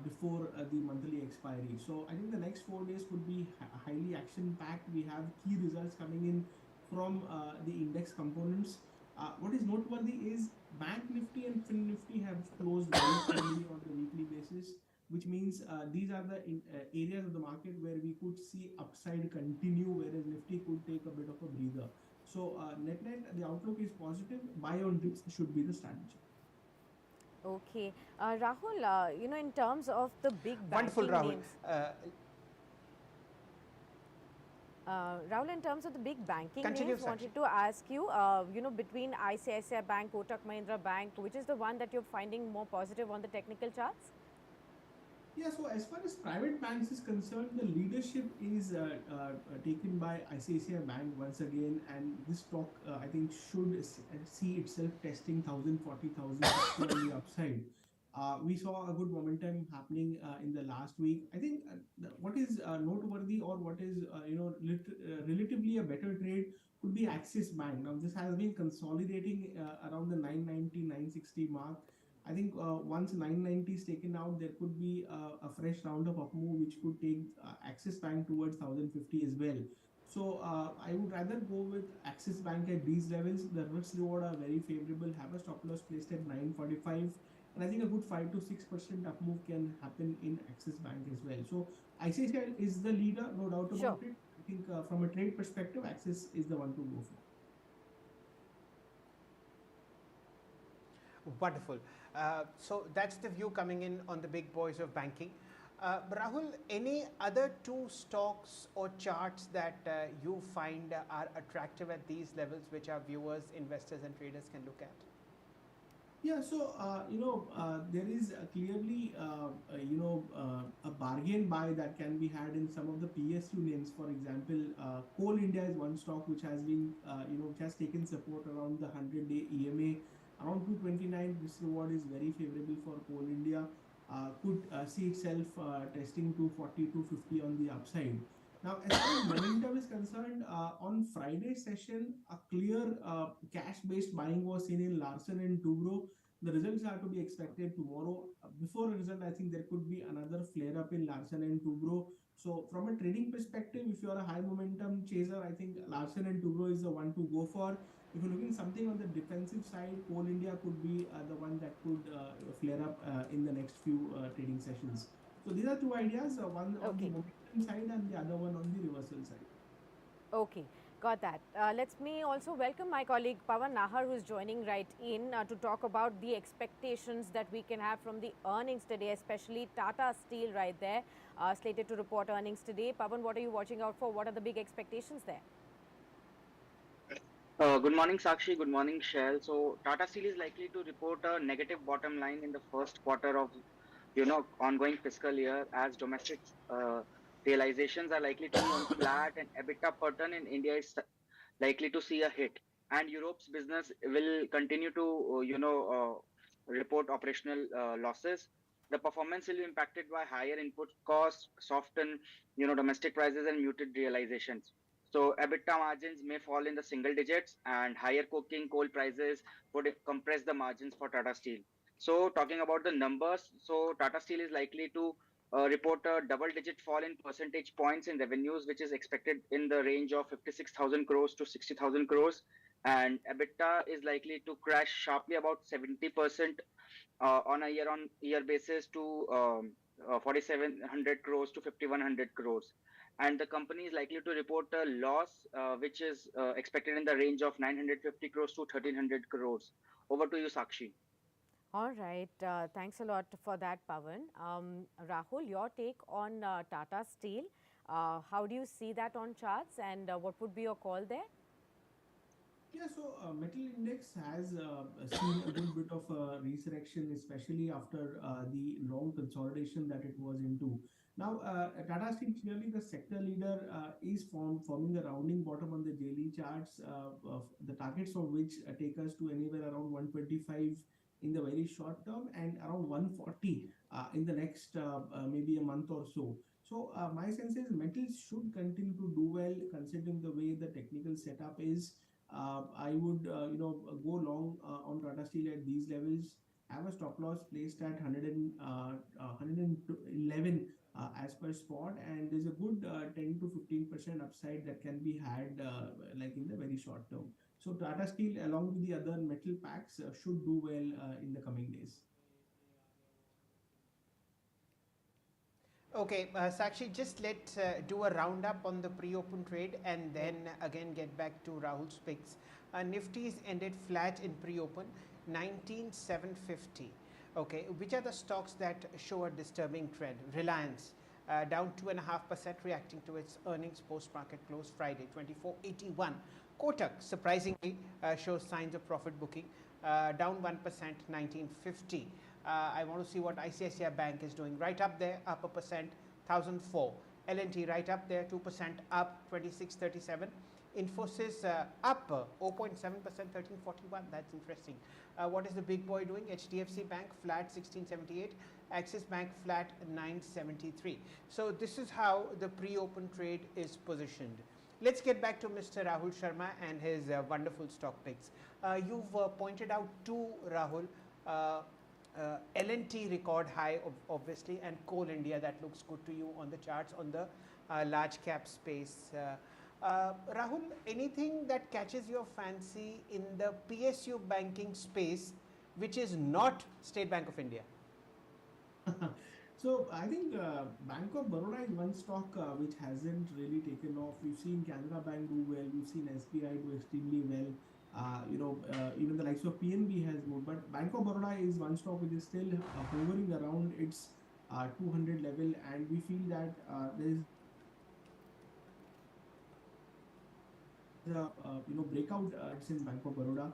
before the monthly expiry. So I think the next 4 days could be highly action packed. We have key results coming in from the index components. What is noteworthy is Bank Nifty and Fin Nifty have closed very strongly on the weekly basis, which means these are the areas of the market where we could see upside continue, whereas Nifty could take a bit of a breather. So net the outlook is positive. Buy on dips should be the strategy. Okay. Rahul, in terms of the big Wonderful, banking Rahul. names. Rahul, in terms of the big banking Continue, names, wanted to ask you, between ICICI Bank, Kotak Mahindra Bank, which is the one that you're finding more positive on the technical charts? Yeah, so as far as private banks is concerned, the leadership is taken by ICICI Bank once again, and this stock I think should see itself testing 1,040, 1,060 on the upside. We saw a good momentum happening in the last week. I think what is noteworthy, or what is relatively a better trade, could be Axis Bank. Now this has been consolidating around the 990, 960 mark. I think once 990 is taken out, there could be a fresh round of up move, which could take Axis Bank towards 1,050 as well. So I would rather go with Axis Bank at these levels. The risk reward are very favorable. Have a stop loss placed at 945, and I think a good 5 to 6% up move can happen in Axis Bank as well. So ICICI is the leader, no doubt about it. I think from a trade perspective, Axis is the one to go for. Wonderful. So that's the view coming in on the big boys of banking. Rahul, any other two stocks or charts that you find are attractive at these levels, which our viewers, investors, and traders can look at? Yeah, so there is clearly a bargain buy that can be had in some of the PSU names. For example, Coal India is one stock which has been which has taken support around the 100-day EMA around 229. This reward is very favorable for Coal India. Could see itself testing 240, 250 on the upside. Now, as far as momentum is concerned, on Friday's session, a clear cash-based buying was seen in Larsen and Toubro. The results are to be expected tomorrow. Before a result, I think there could be another flare-up in Larsen and Toubro. So from a trading perspective, if you are a high momentum chaser, I think Larsen and Toubro is the one to go for. If you're looking something on the defensive side, Coal India could be the one that could flare up in the next few trading sessions. So these are two ideas, one on the Okay. momentum side and the other one on the reversal side. Okay, got that. Let's me also welcome my colleague Pawan Nahar, who is joining right in to talk about the expectations that we can have from the earnings today, especially Tata Steel right there, slated to report earnings today. Pawan, what are you watching out for? What are the big expectations there? Good morning, Sakshi. Good morning, Shail. So Tata Steel is likely to report a negative bottom line in the first quarter of, ongoing fiscal year as domestic realizations are likely to be on flat and EBITDA per ton in India is likely to see a hit. And Europe's business will continue to, report operational losses. The performance will be impacted by higher input costs, soften, domestic prices and muted realizations. So EBITDA margins may fall in the single digits, and higher coking coal prices would compress the margins for Tata Steel. So talking about the numbers, so Tata Steel is likely to report a double-digit fall in percentage points in revenues, which is expected in the range of 56,000 crores to 60,000 crores, and EBITDA is likely to crash sharply about 70% on a year-on-year basis to 4,700 crores to 5,100 crores. And the company is likely to report a loss, which is expected in the range of 950 crores to 1,300 crores. Over to you, Sakshi. All right, thanks a lot for that, Pawan. Rahul, your take on Tata Steel. How do you see that on charts, and what would be your call there? Yeah, so metal index has seen a good bit of resurrection, especially after the long consolidation that it was into. Now, Tata Steel clearly the sector leader is forming a rounding bottom on the daily charts, of the targets of which take us to anywhere around 125 in the very short term and around 140 in the next maybe a month or so. So my sense is metals should continue to do well considering the way the technical setup is. I would go long on Tata Steel at these levels. Have a stop loss placed at 111 as per spot, and there's a good 10 to 15% upside that can be had like in the very short term. So Tata Steel, along with the other metal packs, should do well in the coming days. Okay, Sakshi, just let's do a roundup on the pre-open trade and then again get back to Rahul's picks. Nifty's ended flat in pre-open, 19,750. Okay, which are the stocks that show a disturbing trend? Reliance, down 2.5%, reacting to its earnings post-market close Friday, 2481. Kotak, surprisingly, shows signs of profit booking, down 1%, 1950. I want to see what ICICI Bank is doing. Right up there, up a percent, 1004. L&T right up there, 2% up, 2637. Infosys up 0.7%, 1341. That's interesting. What is the big boy doing? HDFC Bank flat 1678. Axis Bank flat 973. So this is how the pre-open trade is positioned. Let's get back to Mr. Rahul Sharma and his wonderful stock picks. You've pointed out two, Rahul. L&T record high, obviously, and Coal India, that looks good to you on the charts on the large cap space. Rahul, anything that catches your fancy in the PSU banking space, which is not State Bank of India? So I think Bank of Baroda is one stock which hasn't really taken off. We've seen Canara Bank do well. We've seen SBI do extremely well. Even the likes of PNB has moved, but Bank of Baroda is one stock which is still hovering around its 200 level, and we feel that there is breakout it's in Bank of Baroda.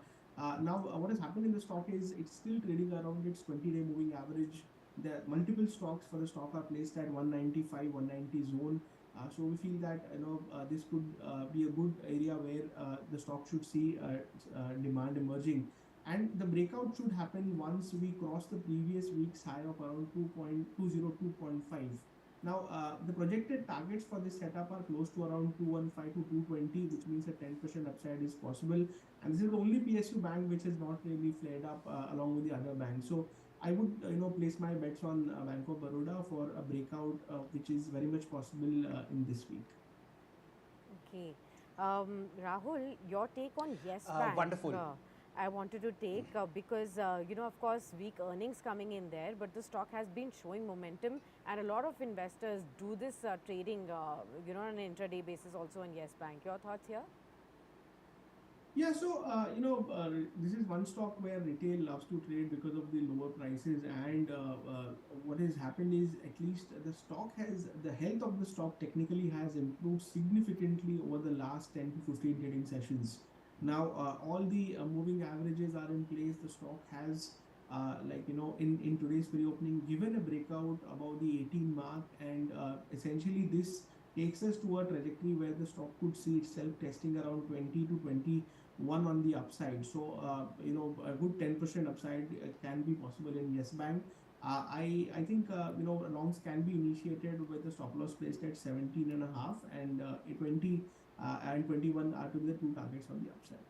Now, what has happened in the stock is it's still trading around its 20-day moving average. The multiple stocks for the stock are placed at 195, 190 zone. So we feel that this could be a good area where the stock should see demand emerging, and the breakout should happen once we cross the previous week's high of around 2.202.5. Now, the projected targets for this setup are close to around 215 to 220, which means a 10% upside is possible. And this is the only PSU bank which has not really flared up along with the other banks. So I would place my bets on Bank of Baroda for a breakout, which is very much possible in this week. Okay. Rahul, your take on Yes Bank. Wonderful. I wanted to take because, of course, weak earnings coming in there, but the stock has been showing momentum, and a lot of investors do this trading, on an intraday basis also on Yes Bank. Your thoughts here? Yeah, so this is one stock where retail loves to trade because of the lower prices, and what has happened is at least the health of the stock technically has improved significantly over the last 10 to 15 trading sessions. Now, all the moving averages are in place. The stock has, in today's pre-opening, given a breakout above the 18 mark, and essentially this takes us to a trajectory where the stock could see itself testing around 20 to 21 on the upside. So, a good 10% upside can be possible in Yes Bank. I think longs can be initiated with the stop loss placed at 17 and a half, and 20 and 21 are to be the two targets on the upside.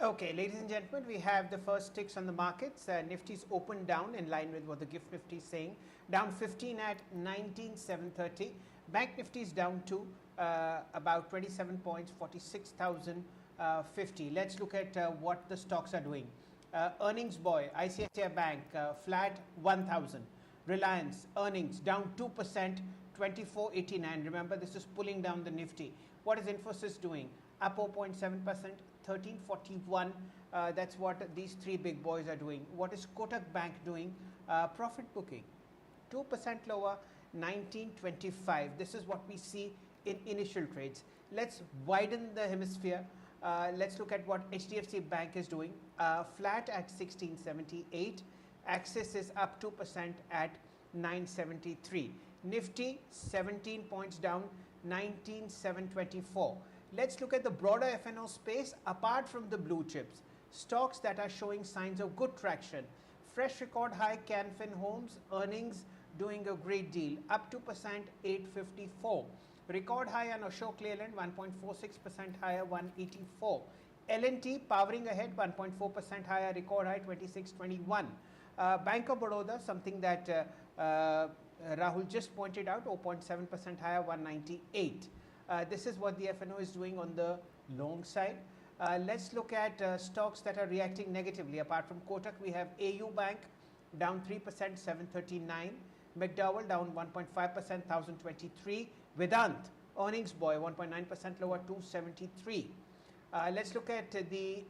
Okay, ladies and gentlemen, we have the first ticks on the markets. Nifty's opened down in line with what the Gift Nifty is saying, down 15 at 19,730. Bank Nifty is down to about 27 points, 46,050. Let's look at what the stocks are doing. Earnings boy, ICICI Bank, flat 1,000. Reliance, earnings down 2%, 2489. Remember, this is pulling down the Nifty. What is Infosys doing? Up 0.7%, 1341. That's what these three big boys are doing. What is Kotak Bank doing? Profit booking 2% lower, 1925. This is what we see in initial trades. Let's widen the hemisphere. Let's look at what HDFC Bank is doing. Flat at 1678. Axis is up 2% at 973. Nifty 17 points down, 19724. Let's look at the broader F&O space apart from the blue chips. Stocks that are showing signs of good traction. Fresh record high Canfin Homes, earnings doing a great deal, up 2%, 854. Record high on Ashok Leyland, 1.46% higher, 184. L&T powering ahead, 1.4% higher, record high, 2621. Bank of Baroda, something that Rahul just pointed out, 0.7% higher, 198. This is what the F&O is doing on the long side. Let's look at stocks that are reacting negatively. Apart from Kotak, we have AU Bank down 3%, 739. McDowell down 1.5%, 1023. Vedant, earnings boy, 1.9% lower, 273. Let's look at the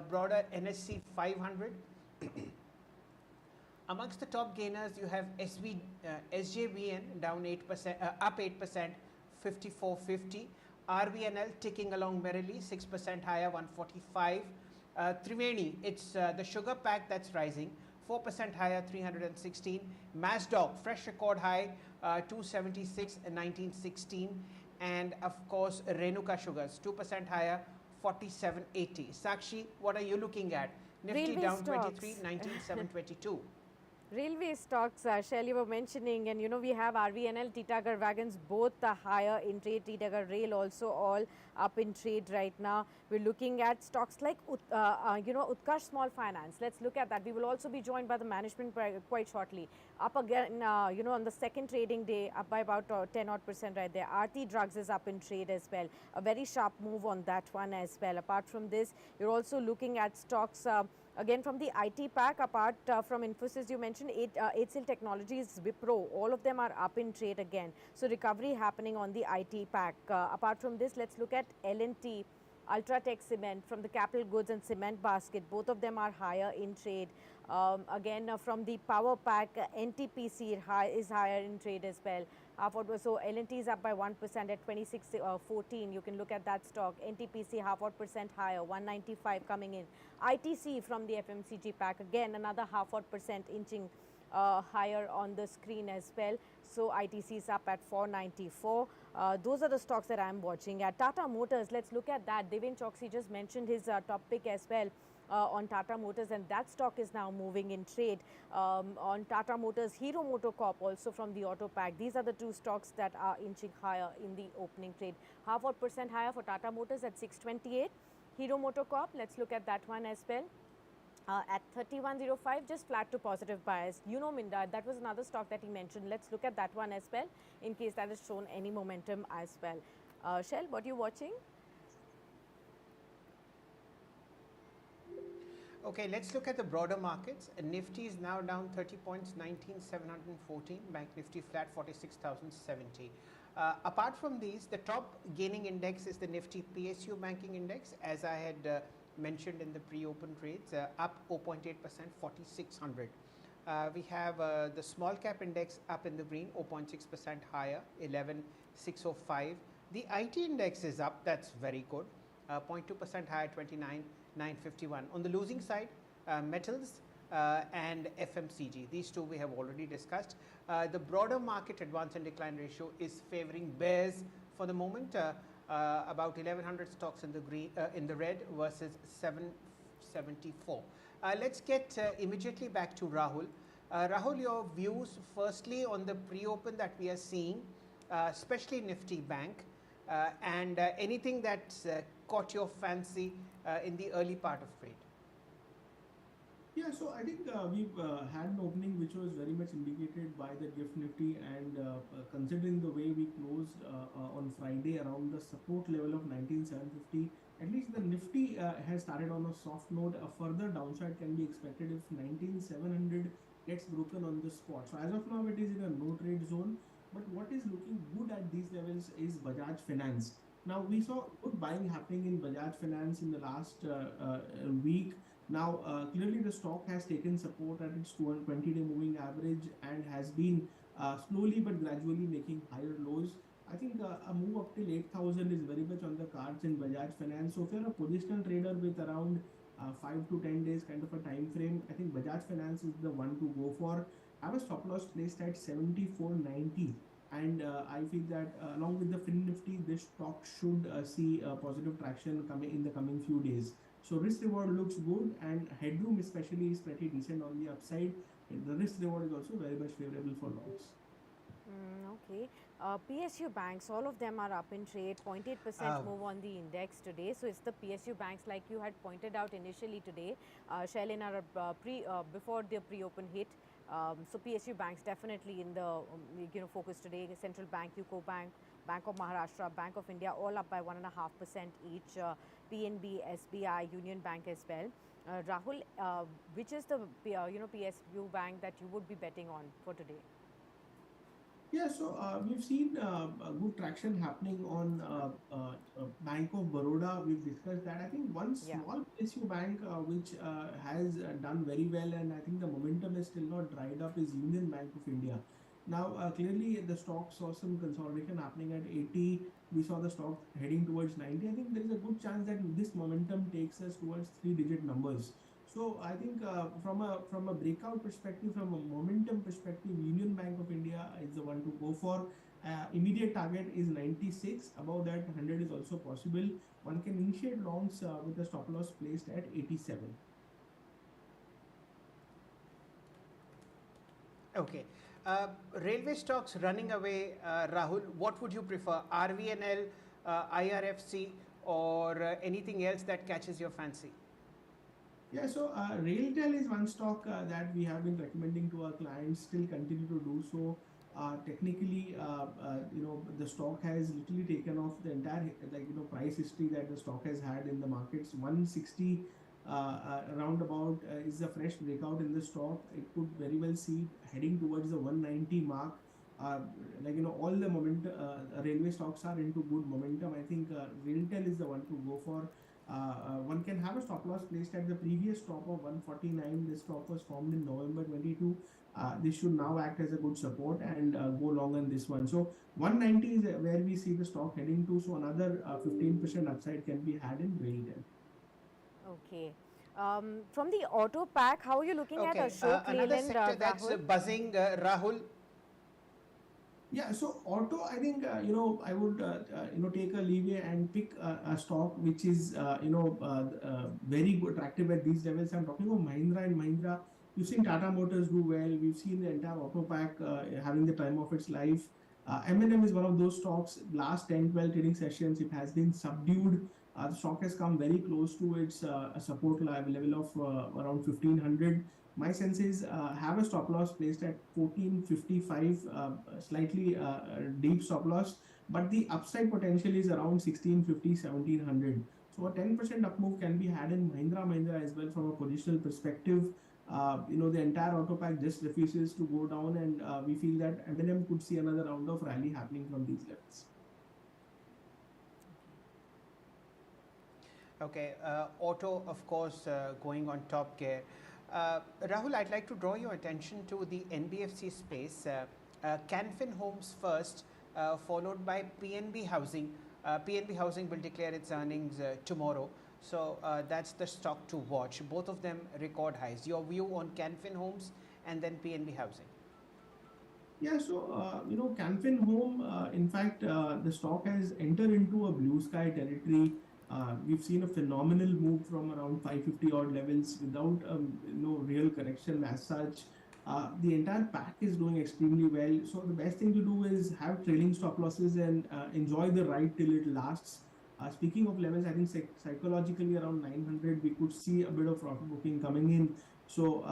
broader NSE 500. Amongst the top gainers, you have SJVN down 8%, up 8%, 5450. RVNL ticking along merrily, 6% higher, 145. Triveni, it's the sugar pack that's rising, 4% higher, 316. Masdog, fresh record high, 276, 1916. And of course, Renuka Sugars, 2% higher, 4780. Sakshi, what are you looking at? Nifty Railway down stocks. 23, 19722. Railway stocks, Shail, you were mentioning, and we have RVNL, Titagar Wagons, both higher in trade. Titagar Rail also all up in trade right now. We're looking at stocks like Utkarsh Small Finance. Let's look at that. We will also be joined by the management quite shortly. Up again, on the second trading day, up by about 10 odd percent right there. RT Drugs is up in trade as well. A very sharp move on that one as well. Apart from this, you're also looking at stocks. Again, from the IT pack, apart from Infosys, you mentioned HCL Technologies, Wipro, all of them are up in trade again. So recovery happening on the IT pack. Apart from this, let's look at L&T, Ultratech Cement from the capital goods and cement basket. Both of them are higher in trade. Again, from the power pack, NTPC is higher in trade as well. So L&T is up by 1% at 26.14. You can look at that stock. NTPC half odd percent higher, 195 coming in. ITC from the FMCG pack, again another half odd percent inching higher on the screen as well. So ITC is up at 494. Those are the stocks that I'm watching at. Tata Motors, let's look at that. Devin Choksi just mentioned his top pick as well. On Tata Motors, and that stock is now moving in trade. On Tata Motors, Hero MotoCorp also from the auto pack. These are the two stocks that are inching higher in the opening trade. Half odd percent higher for Tata Motors at 628. Hero MotoCorp, let's look at that one as well. At 3105, just flat to positive bias. You know, Minda, that was another stock that he mentioned. Let's look at that one as well, in case that has shown any momentum as well. Shail, what are you watching? Okay, let's look at the broader markets. Nifty is now down 30 points, 19,714. Bank Nifty flat, 46,070. Apart from these, the top gaining index is the Nifty PSU Banking Index, as I had mentioned in the pre-open trades, up 0.8%, 4,600. We have the small cap index up in the green, 0.6% higher, 11,605. The IT index is up, that's very good, 0.2% higher, 29,951. On the losing side, metals and FMCG. These two we have already discussed. The broader market advance and decline ratio is favoring bears for the moment. About 1,100 stocks in the green, in the red versus 774. Let's get immediately back to Rahul. Rahul, your views firstly on the pre-open that we are seeing, especially Nifty Bank, and anything that's caught your fancy in the early part of trade. Yeah, so I think we've had an opening which was very much indicated by the GIFT Nifty, and considering the way we closed on Friday around the support level of 19,750, at least the Nifty has started on a soft note. A further downside can be expected if 19,700 gets broken on the spot. So as of now, it is in a no trade zone. But what is looking good at these levels is Bajaj Finance. Now we saw good buying happening in Bajaj Finance in the last week. Now, clearly the stock has taken support at its 220-day moving average and has been slowly but gradually making higher lows. I think a move up till 8,000 is very much on the cards in Bajaj Finance. So if you're a positional trader with around 5 to 10 days kind of a time frame, I think Bajaj Finance is the one to go for. Have a stop loss placed at 74.90. And I feel that along with the Fin Nifty, this stock should see positive traction coming in the coming few days. So risk reward looks good, and headroom especially is pretty decent on the upside. And the risk reward is also very much favorable for longs. Okay. PSU banks, all of them are up in trade, 0.8% move on the index today. So it's the PSU banks, like you had pointed out initially today, Shail, in our before the pre-open hit. So PSU banks definitely in the focus today. Central Bank, UCO Bank, Bank of Maharashtra, Bank of India, all up by 1.5% each. PNB, SBI, Union Bank as well. Rahul, which is the PSU bank that you would be betting on for today? Yeah, so we've seen a good traction happening on Bank of Baroda. We've discussed that. I think one small PSU bank which has done very well, and I think the momentum is still not dried up, is Union Bank of India. Now, clearly the stock saw some consolidation happening at 80. We saw the stock heading towards 90. I think there is a good chance that this momentum takes us towards three-digit numbers. So I think from a breakout perspective, from a momentum perspective, Union Bank of India is the one to go for. Immediate target is 96. Above that, 100 is also possible. One can initiate longs with a stop loss placed at 87. Okay. Railway stocks running away, Rahul, what would you prefer, RVNL, IRFC, or anything else that catches your fancy? Yeah, so RailTel is one stock that we have been recommending to our clients, still continue to do so. Technically, the stock has literally taken off the entire price history that the stock has had in the markets. 160 around about is a fresh breakout in the stock. It could very well see heading towards the 190 mark. All the momentum, railway stocks are into good momentum. I think RailTel is the one to go for. One can have a stop loss placed at the previous stop of 149. This stock was formed in November 22. This should now act as a good support and go long on this one. So 190 is where we see the stock heading to. So another 15% upside can be had in RailTel. Okay. From the auto pack, how are you looking at Ashok Leyland? Another sector that's buzzing, Rahul. Yeah, so auto, I think I would take a leeway and pick a stock which is very good, attractive at these levels. I'm talking about Mahindra and Mahindra. You've seen Tata Motors do well. We've seen the entire auto pack having the time of its life. M&M is one of those stocks. Last 10, 12 trading sessions, it has been subdued. The stock has come very close to its support level of around 1500. My sense is have a stop loss placed at 1455, slightly deep stop loss, but the upside potential is around 1650, 1700. So a 10% up move can be had in Mahindra as well from a positional perspective. The entire auto pack just refuses to go down, and we feel that M&M could see another round of rally happening from these levels. Okay, auto, of course, going on top gear. Rahul, I'd like to draw your attention to the NBFC space. Canfin Homes first, followed by PNB Housing. PNB Housing will declare its earnings tomorrow. So that's the stock to watch. Both of them record highs. Your view on Canfin Homes and then PNB Housing? Yeah, so Canfin Home, in fact, the stock has entered into a blue sky territory. We've seen a phenomenal move from around 550 odd levels without real correction as such. The entire pack is doing extremely well. So the best thing to do is have trailing stop losses and enjoy the ride till it lasts. Speaking of levels, I think psychologically around 900, we could see a bit of profit booking coming in. So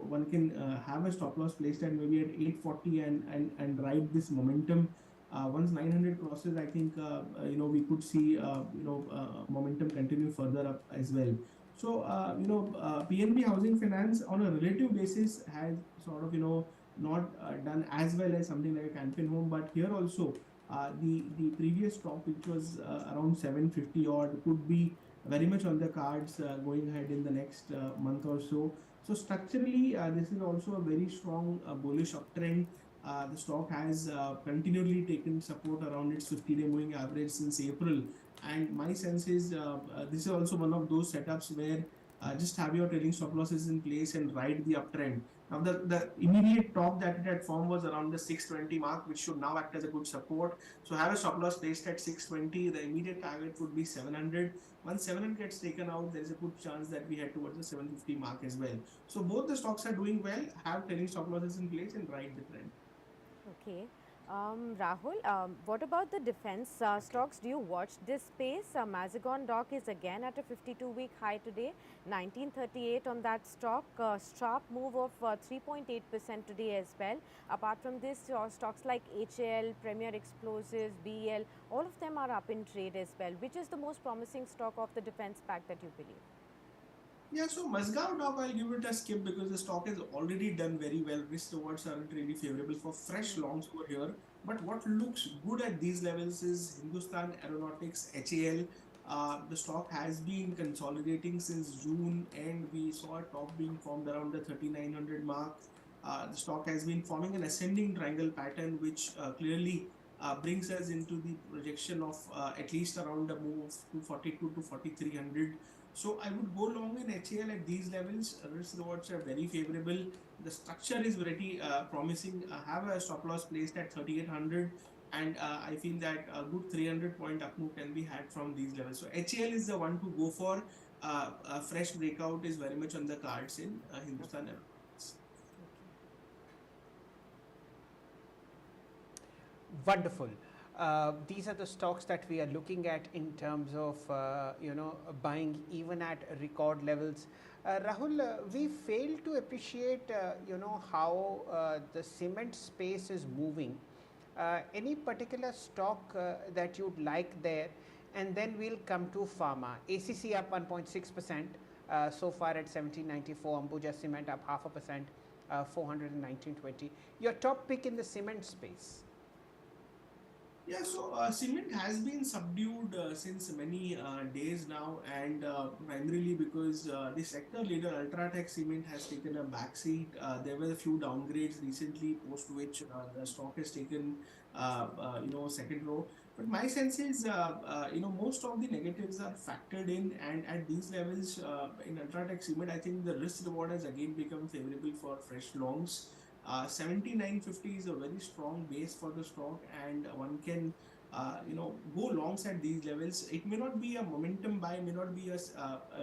one can have a stop loss placed at maybe at 840 and ride this momentum. Once 900 crosses, I think we could see momentum continue further up as well. So PNB Housing Finance on a relative basis has sort of not done as well as something like a Canfin Home, but here also the previous top, which was around 750 odd, could be very much on the cards going ahead in the next month or so. So structurally, this is also a very strong bullish uptrend. The stock has continually taken support around its 50-day moving average since April. And my sense is this is also one of those setups where just have your trailing stop losses in place and ride the uptrend. Now, the immediate top that it had formed was around the 620 mark, which should now act as a good support. So have a stop loss placed at 620. The immediate target would be 700. Once 700 gets taken out, there is a good chance that we head towards the 750 mark as well. So both the stocks are doing well. Have trailing stop losses in place and ride the trend. Okay. Rahul, what about the defense stocks? Do you watch this space? Mazagon Dock is again at a 52-week high today, 1938 on that stock. Sharp move of 3.8% today as well. Apart from this, stocks like HAL, Premier Explosives, BEL, all of them are up in trade as well. Which is the most promising stock of the defense pack that you believe? Yeah, so Mazgaon Dock, I'll give it a skip because the stock has already done very well. Risk rewards aren't really favorable for fresh longs over here. But what looks good at these levels is Hindustan Aeronautics, HAL. The stock has been consolidating since June, and we saw a top being formed around the 3900 mark. The stock has been forming an ascending triangle pattern, which clearly brings us into the projection of at least around a move to 42 to 4300. So I would go long in HAL at these levels. Risk rewards are very favorable. The structure is very promising. Have a stop loss placed at 3800, and I feel that a good 300-point up move can be had from these levels. So HAL is the one to go for. A fresh breakout is very much on the cards in Hindustan Aeronautics. Wonderful. These are the stocks that we are looking at in terms of buying even at record levels. Rahul, we fail to appreciate how the cement space is moving. Any particular stock that you'd like there, and then we'll come to pharma. ACC up 1.6% so far at 1794. Ambuja Cement up 0.5%, 419.20. Your top pick in the cement space? Yeah, so cement has been subdued since many days now, and primarily because the sector leader Ultratech Cement has taken a backseat. There were a few downgrades recently, post which the stock has taken second row. But my sense is, most of the negatives are factored in, and at these levels in Ultratech Cement, I think the risk reward has again become favorable for fresh longs. 7950 is a very strong base for the stock, and one can go longs at these levels. It may not be a momentum buy, may not be a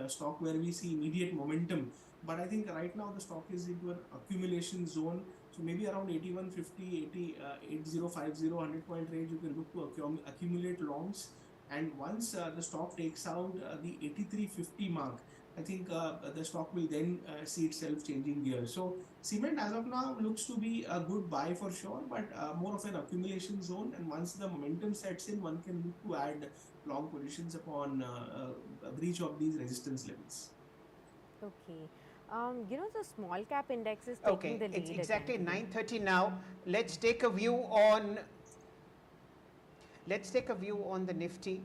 stock where we see immediate momentum, but I think right now the stock is into an accumulation zone. So maybe around 8150, 8050, 100 point range, you can look to accumulate longs. And once the stock takes out the 8350 mark, I think the stock will then see itself changing gears. So cement as of now looks to be a good buy for sure, but more of an accumulation zone. And once the momentum sets in, one can look to add long positions upon a breach of these resistance levels. Okay. The small cap index is taking Okay, the it's lead again exactly today. 9:30 now. Let's take a view on Let's take a view on the Nifty.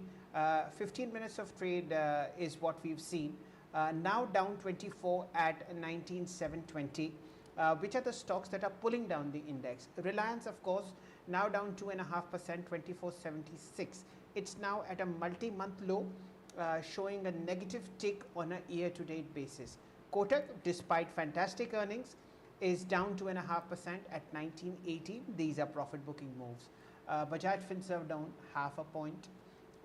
15 minutes of trade is what we've seen. Now down 24 at 19,720. Which are the stocks that are pulling down the index? Reliance, of course, now down 2.5%, 2476. It's now at a multi-month low, showing a negative tick on a year-to-date basis. Kotak, despite fantastic earnings, is down 2.5% at 1980. These are profit booking moves. Bajaj Finserv down half a point.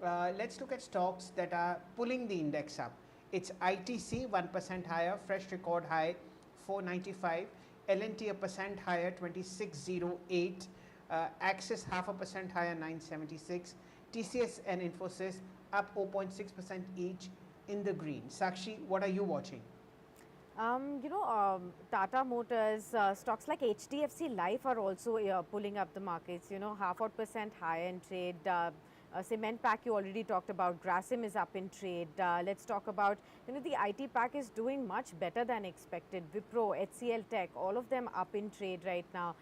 Let's look at stocks that are pulling the index up. It's ITC 1% higher, fresh record high 495. L&T a percent higher 2608. Axis half a percent higher 976. TCS and Infosys up 0.6% each in the green. Sakshi, what are you watching? Tata Motors, stocks like HDFC Life are also pulling up the markets, half odd percent higher in trade. Cement pack you already talked about. Grasim is up in trade. Let's talk about, the IT pack is doing much better than expected. Wipro, HCL Tech, all of them up in trade right now.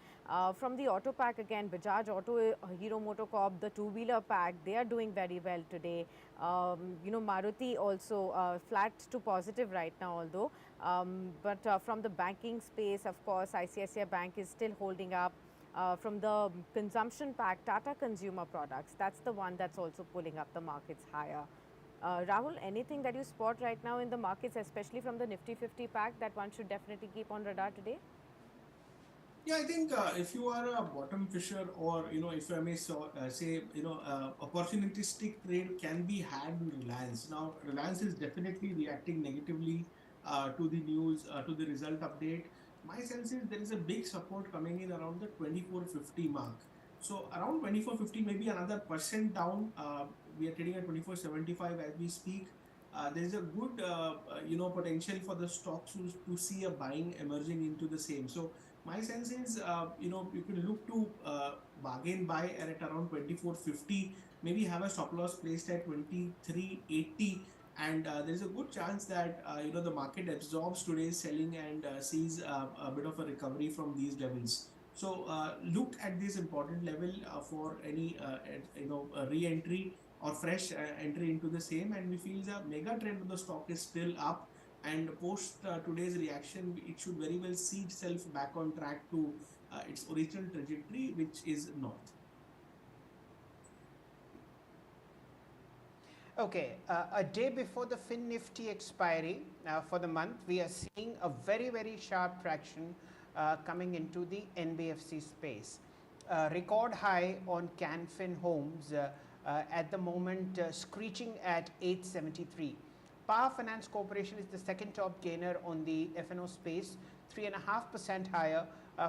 From the auto pack again, Bajaj Auto, Hero MotoCorp, the two-wheeler pack, they are doing very well today. Maruti also flat to positive right now, although. But from the banking space, of course, ICICI Bank is still holding up. From the consumption pack, Tata Consumer Products, that's the one that's also pulling up the markets higher. Rahul, anything that you spot right now in the markets, especially from the Nifty 50 pack, that one should definitely keep on radar today? Yeah, I think if you are a bottom fisher, or if I may say, opportunistic trade can be had in Reliance. Now, Reliance is definitely reacting negatively to the news, to the result update. My sense is there is a big support coming in around the 2450 mark. So around 2450, maybe another percent down. We are trading at 2475 as we speak. There is a good, potential for the stocks to see a buying emerging into the same. So my sense is, you can look to bargain buy at around 2450, maybe have a stop loss placed at 2380, and there's a good chance that the market absorbs today's selling and sees a bit of a recovery from these levels. So look at this important level for any re-entry or fresh entry into the same, and we feel the mega trend of the stock is still up, and post today's reaction, it should very well see itself back on track to its original trajectory, which is north. Okay, a day before the Fin Nifty expiry for the month, we are seeing a very, very sharp traction coming into the NBFC space. Record high on CanFin Homes at the moment, screeching at 873. Power Finance Corporation is the second top gainer on the F&O space, 3.5% higher,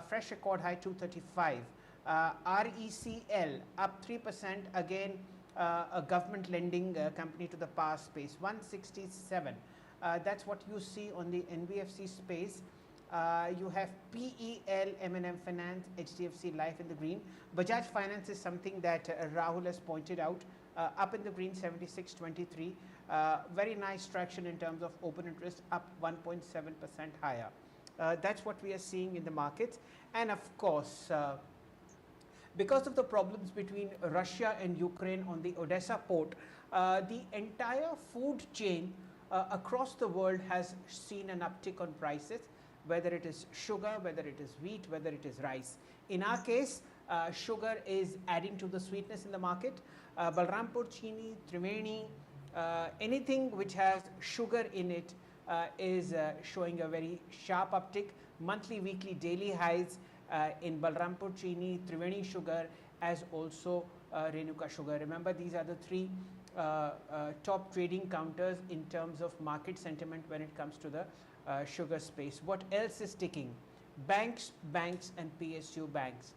fresh record high 235. RECL up 3%, again a government lending company to the power space, 167. That's what you see on the NBFC space. You have PEL, M&M Finance, HDFC Life in the green. Bajaj Finance is something that Rahul has pointed out, up in the green, 7623. Very nice traction in terms of open interest, up 1.7% higher. That's what we are seeing in the markets. And of course, because of the problems between Russia and Ukraine on the Odessa port, the entire food chain across the world has seen an uptick on prices, whether it is sugar, whether it is wheat, whether it is rice. In our case, sugar is adding to the sweetness in the market. Balrampur Chini, Triveni, anything which has sugar in it is showing a very sharp uptick. Monthly, weekly, daily highs in Balrampur Chini, Triveni Sugar, as also Renuka Sugar. Remember, these are the three top trading counters in terms of market sentiment when it comes to the sugar space. What else is ticking? banks and PSU banks.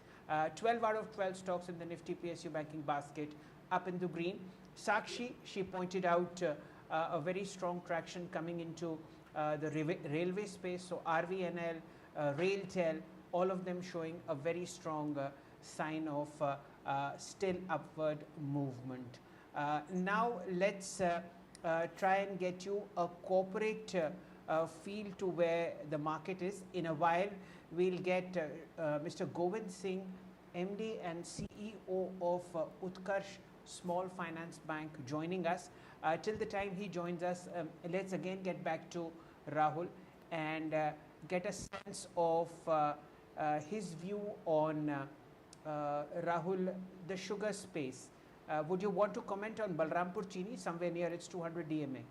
12 out of 12 stocks in the Nifty PSU banking basket up in the green. Sakshi, she pointed out a very strong traction coming into the railway space. So RVNL, RailTel, all of them showing a very strong sign of still upward movement. Now let's try and get you a corporate feel to where the market is. In a while, we'll get Mr. Govind Singh, MD and CEO of Utkarsh Small Finance Bank joining us. Till the time he joins us, let's again get back to Rahul and get a sense of his view on Rahul, the sugar space. Would you want to comment on Balrampur Chini, somewhere near its 200 DMA?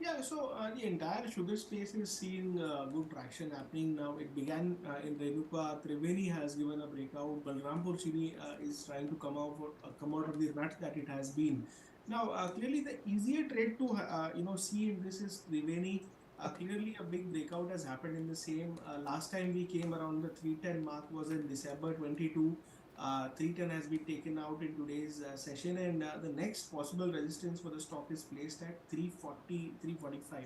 Yeah, so the entire sugar space is seeing good traction happening now. It began in Renuka. Triveni has given a breakout. Balrampur Chini is trying to come out of the rut that it has been. Now, clearly, the easier trade to see in this is Triveni. Clearly, a big breakout has happened in the same. Last time we came around the 310 mark was in December 22. 310 has been taken out in today's session, and the next possible resistance for the stock is placed at 340, 345.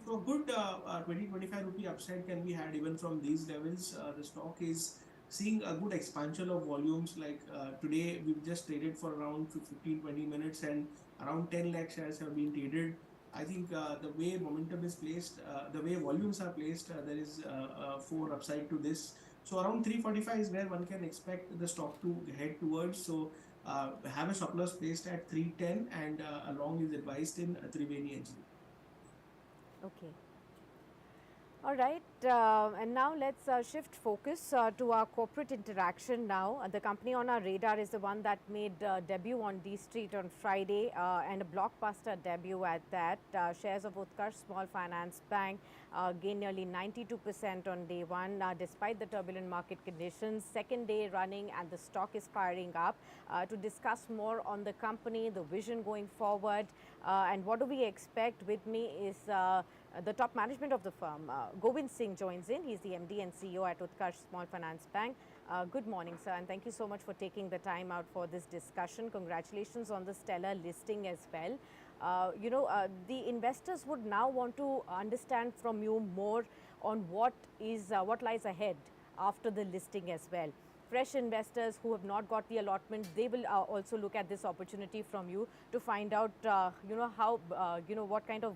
So a good 20-25 rupee upside can be had even from these levels. The stock is seeing a good expansion of volumes. Like today, we've just traded for around 15-20 minutes, and around 10 lakh shares have been traded. I think the way momentum is placed, the way volumes are placed, there is 4 upside to this. So around 345 is where one can expect the stock to head towards. So have a stop loss placed at 310 and a long is advised in Triveni NG. Okay. All right, and now let's shift focus to our corporate interaction now. The company on our radar is the one that made debut on D Street on Friday and a blockbuster debut at that. Shares of Utkarsh Small Finance Bank gained nearly 92% on day one despite the turbulent market conditions. Second day running and the stock is firing up. To discuss more on the company, the vision going forward and what do we expect, with me is the top management of the firm. Govind Singh joins in. He's the MD and CEO at Utkarsh Small Finance Bank. Good morning, sir, and thank you so much for taking the time out for this discussion. Congratulations on the stellar listing as well. The investors would now want to understand from you more on what lies ahead after the listing as well. Fresh investors who have not got the allotment, they will also look at this opportunity from you to find out, what kind of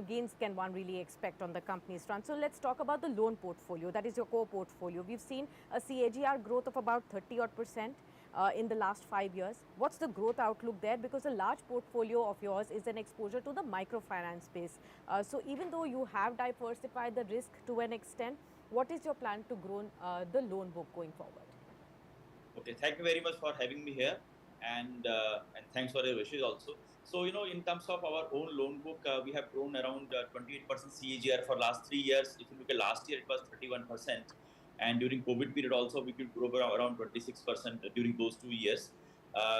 gains can one really expect on the company's front. So let's talk about the loan portfolio. That is your core portfolio. We've seen a CAGR growth of about 30% in the last 5 years. What's the growth outlook there? Because a large portfolio of yours is an exposure to the microfinance space. So even though you have diversified the risk to an extent, what is your plan to grow the loan book going forward? Okay, thank you very much for having me here, and thanks for your wishes also. So, in terms of our own loan book, we have grown around 28% CAGR for last 3 years. If you look at last year, it was 31%. And during COVID period also, we could grow around 26% during those 2 years.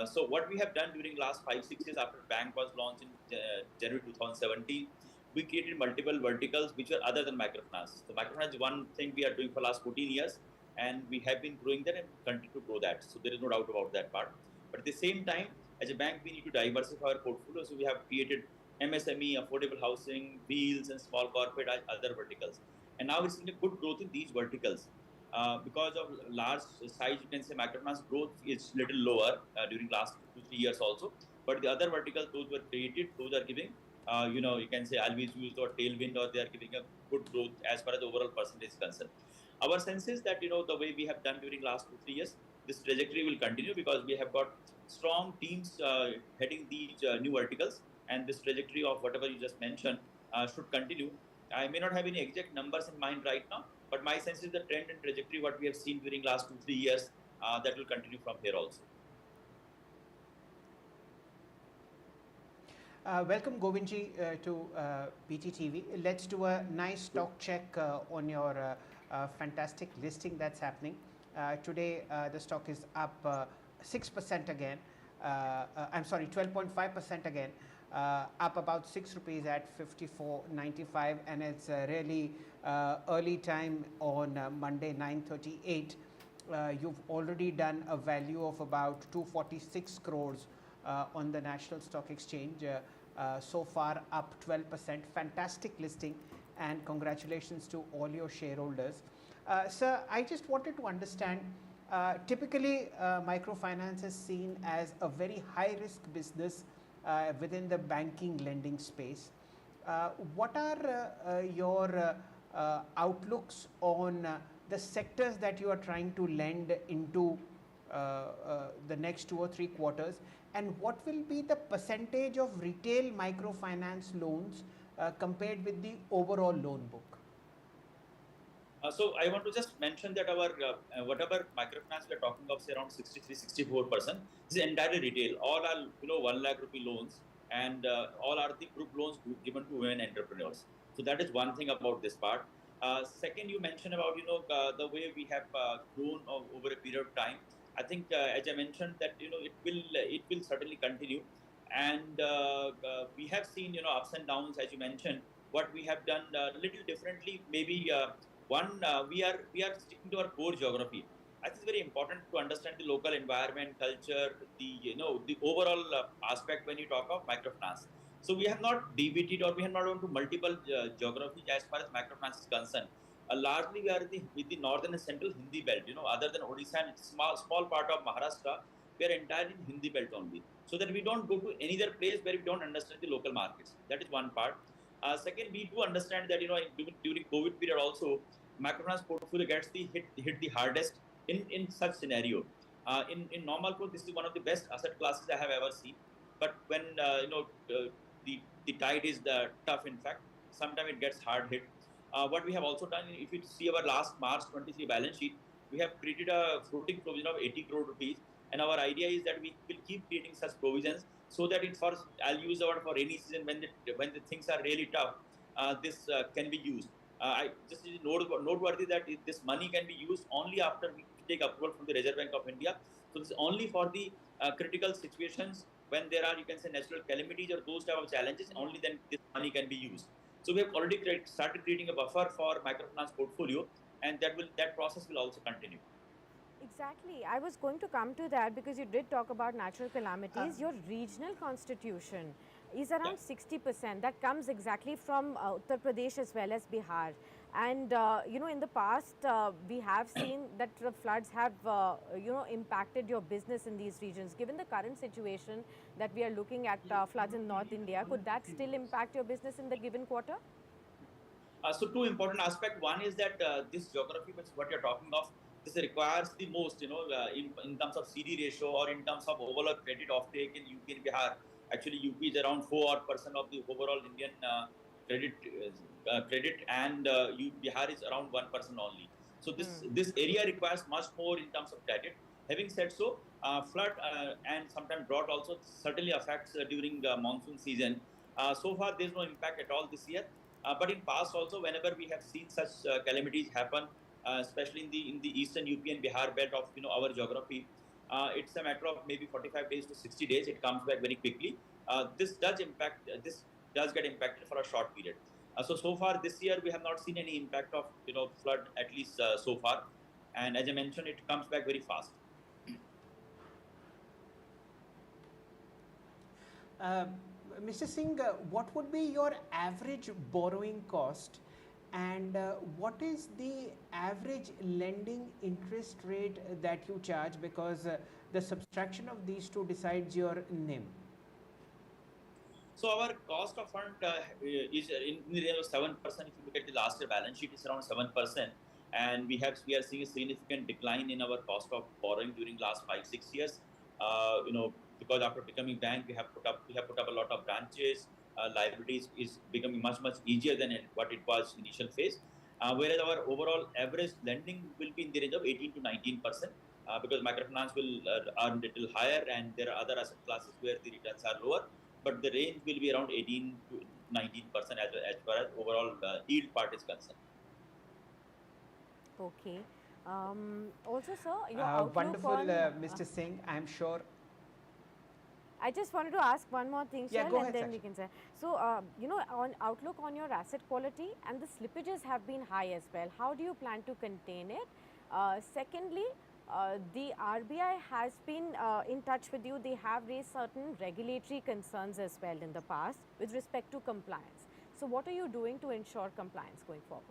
So what we have done during last 5-6 years after bank was launched in January 2017, we created multiple verticals which are other than microfinance. So microfinance is one thing we are doing for last 14 years, and we have been growing that and continue to grow that. So there is no doubt about that part. But at the same time, as a bank, we need to diversify our portfolio. So we have created MSME, affordable housing, wheels, and small corporate, other verticals. And now we're seeing a good growth in these verticals. Because of large size, you can say microfinance growth is little lower during last 2-3 years also. But the other verticals, those were created, those are giving, you can say always used or tailwind, or they are giving a good growth as far as the overall percentage is concerned. Our sense is that, the way we have done during last 2-3 years, this trajectory will continue because we have got strong teams heading these new verticals, and this trajectory of whatever you just mentioned should continue. I may not have any exact numbers in mind right now, but my sense is the trend and trajectory what we have seen during last 2-3 years that will continue from here also. Welcome Govindji to BTTV. Let's do a nice stock check on your fantastic listing that's happening. Today the stock is up 6% again. I'm sorry, 12.5% again, up about 6 rupees at 54.95, and it's really early time on Monday 9:38. You've already done a value of about 246 crores on the National Stock Exchange. So far up 12%. Fantastic listing, and congratulations to all your shareholders. Sir, I just wanted to understand, typically microfinance is seen as a very high risk business within the banking lending space. What are your outlooks on the sectors that you are trying to lend into the next 2 or 3 quarters, and what will be the percentage of retail microfinance loans compared with the overall loan book? So I want to just mention that our whatever microfinance we are talking of, say around 63-64%, this is entirely retail. All are 1 lakh rupee loans, and all are the group loans given to women entrepreneurs. So that is one thing about this part. Second, you mentioned about the way we have grown over a period of time. I think as I mentioned that it will certainly continue, and we have seen ups and downs as you mentioned. What we have done a little differently, maybe. One, we are sticking to our core geography. I think it's very important to understand the local environment, culture, the overall aspect when you talk of microfinance. So we have not deviated, or we have not gone to multiple geographies as far as microfinance is concerned. Largely, we are with the northern and central Hindi belt. Other than Odisha and small part of Maharashtra, we are entirely in Hindi belt only. So that we don't go to any other place where we don't understand the local markets. That is one part. Second, we do understand that during COVID period also, microfinance portfolio gets hit the hardest in such scenario. In normal growth, this is one of the best asset classes I have ever seen. But when the tide is tough, in fact, sometimes it gets hard hit. What we have also done, if you see our last March 23 balance sheet, we have created a floating provision of 80 crore rupees, and our idea is that we will keep creating such provisions so that I'll use the word for any season when the things are really tough, this can be used. I just noteworthy that this money can be used only after we take approval from the Reserve Bank of India. So this is only for the critical situations when there are, you can say, natural calamities or those type of challenges. Only then this money can be used. So we have already started creating a buffer for microfinance portfolio, and that process will also continue. Exactly. I was going to come to that because you did talk about natural calamities. Your regional constitution is around 60%. That comes exactly from Uttar Pradesh as well as Bihar. And, in the past, we have seen that the floods have, impacted your business in these regions. Given the current situation that we are looking at floods in North India, could that still impact your business in the given quarter? So two important aspects. One is that this geography, which is what you're talking of, this requires the most, in terms of CD ratio or in terms of overall credit offtake in UP and Bihar. Actually, UP is around 4% of the overall Indian credit, and Bihar is around 1% only. So this area requires much more in terms of credit. Having said so, flood and sometimes drought also certainly affects during the monsoon season. So far, there's no impact at all this year. But in past also, whenever we have seen such calamities happen, especially in the eastern UP and Bihar belt of our geography, it's a matter of maybe 45 days to 60 days. It comes back very quickly. This does get impacted for a short period. So far this year we have not seen any impact of flood, at least so far. And as I mentioned, it comes back very fast. Mr. Singh, what would be your average borrowing cost, and what is the average lending interest rate that you charge, because the subtraction of these two decides your NIM? So our cost of fund is in the range of 7%. If you look at the last year balance sheet, it's around 7%, and we are seeing a significant decline in our cost of borrowing during last 5-6 years. Because after becoming bank, we have put up a lot of branches. Liabilities is becoming much easier than what it was initial phase. Whereas our overall average lending will be in the range of 18 to 19%, because microfinance will earn little higher, and there are other asset classes where the returns are lower. But the range will be around 18 to 19% as far as overall yield part is concerned. Okay. Also, sir, your outlook wonderful, on... Mr. Singh. I'm sure. I just wanted to ask one more thing, Yeah, Shail, go and ahead, then we Sakshi. can say. So, on outlook on your asset quality, and the slippages have been high as well. How do you plan to contain it? Secondly, the RBI has been in touch with you. They have raised certain regulatory concerns as well in the past with respect to compliance. So, what are you doing to ensure compliance going forward?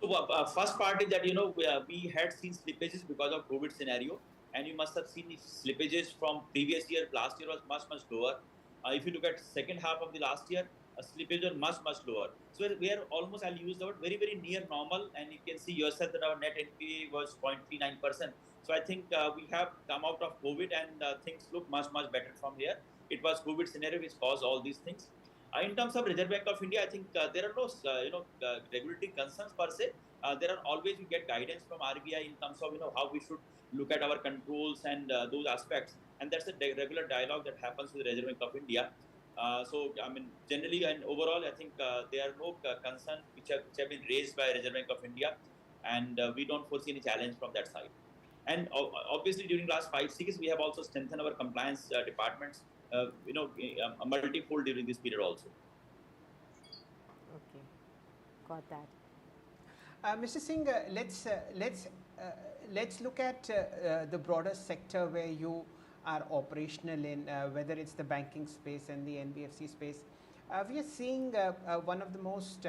So first part is that we had seen slippages because of COVID scenario, and you must have seen the slippages from previous year. Last year was much lower. If you look at second half of the last year, slippage are much lower. So we are almost, I'll use the word, very near normal, and you can see yourself that our net NPA was 0.39%. So I think we have come out of COVID, and things look much better from here. It was COVID scenario which caused all these things. In terms of Reserve Bank of India, I think there are no regulatory concerns per se. There are always, we get guidance from RBI in terms of how we should look at our controls and those aspects, and that's a regular dialogue that happens with the Reserve Bank of India. So I mean, generally and overall, I think there are no concerns which have been raised by Reserve Bank of India, and we don't foresee any challenge from that side. And obviously, during last 5 6 we have also strengthened our compliance departments, multifold during this period also. Okay, got that. Mr. Singh, let's look at the broader sector where you are operational in, whether it's the banking space and the NBFC space. We are seeing one of the most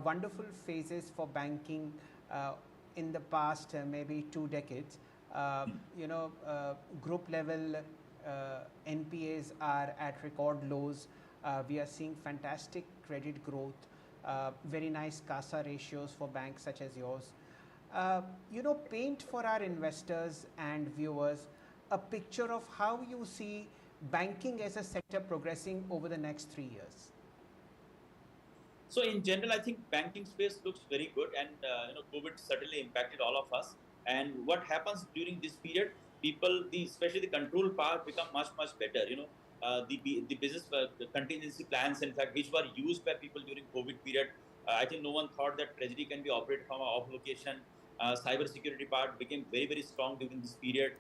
wonderful phases for banking in the past maybe 2 decades. Group level NPAs are at record lows. We are seeing fantastic credit growth. Very nice CASA ratios for banks such as yours. Paint for our investors and viewers a picture of how you see banking as a sector progressing over the next 3 years. So in general, I think banking space looks very good, and COVID certainly impacted all of us. And what happens during this period, people, especially the control part, become much better. The business contingency plans, in fact, which were used by people during COVID period. I think no one thought that treasury can be operated from an off location. Cyber security part became very strong during this period.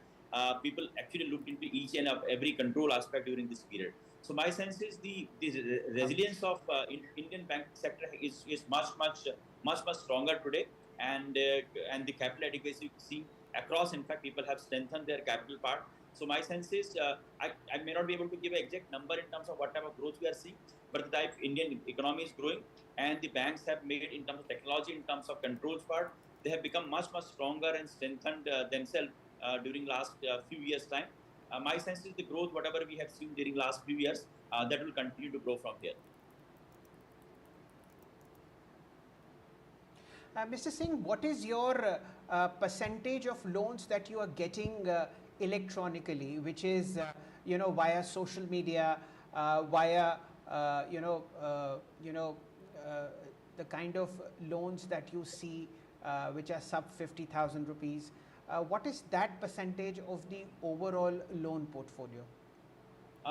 People actually looked into each and every control aspect during this period. So my sense is the resilience of Indian banking sector is much stronger today, and the capital adequacy seen across. In fact, people have strengthened their capital part. So my sense is I may not be able to give an exact number in terms of what type of growth we are seeing, but the type Indian economy is growing, and the banks have made in terms of technology, in terms of controls part, they have become much stronger and strengthened themselves during last few years time. My sense is the growth, whatever we have seen during last few years, that will continue to grow from here. Mr. Singh, what is your percentage of loans that you are getting electronically, which is via social media, via the kind of loans that you see which are sub 50,000 rupees? What is that percentage of the overall loan portfolio?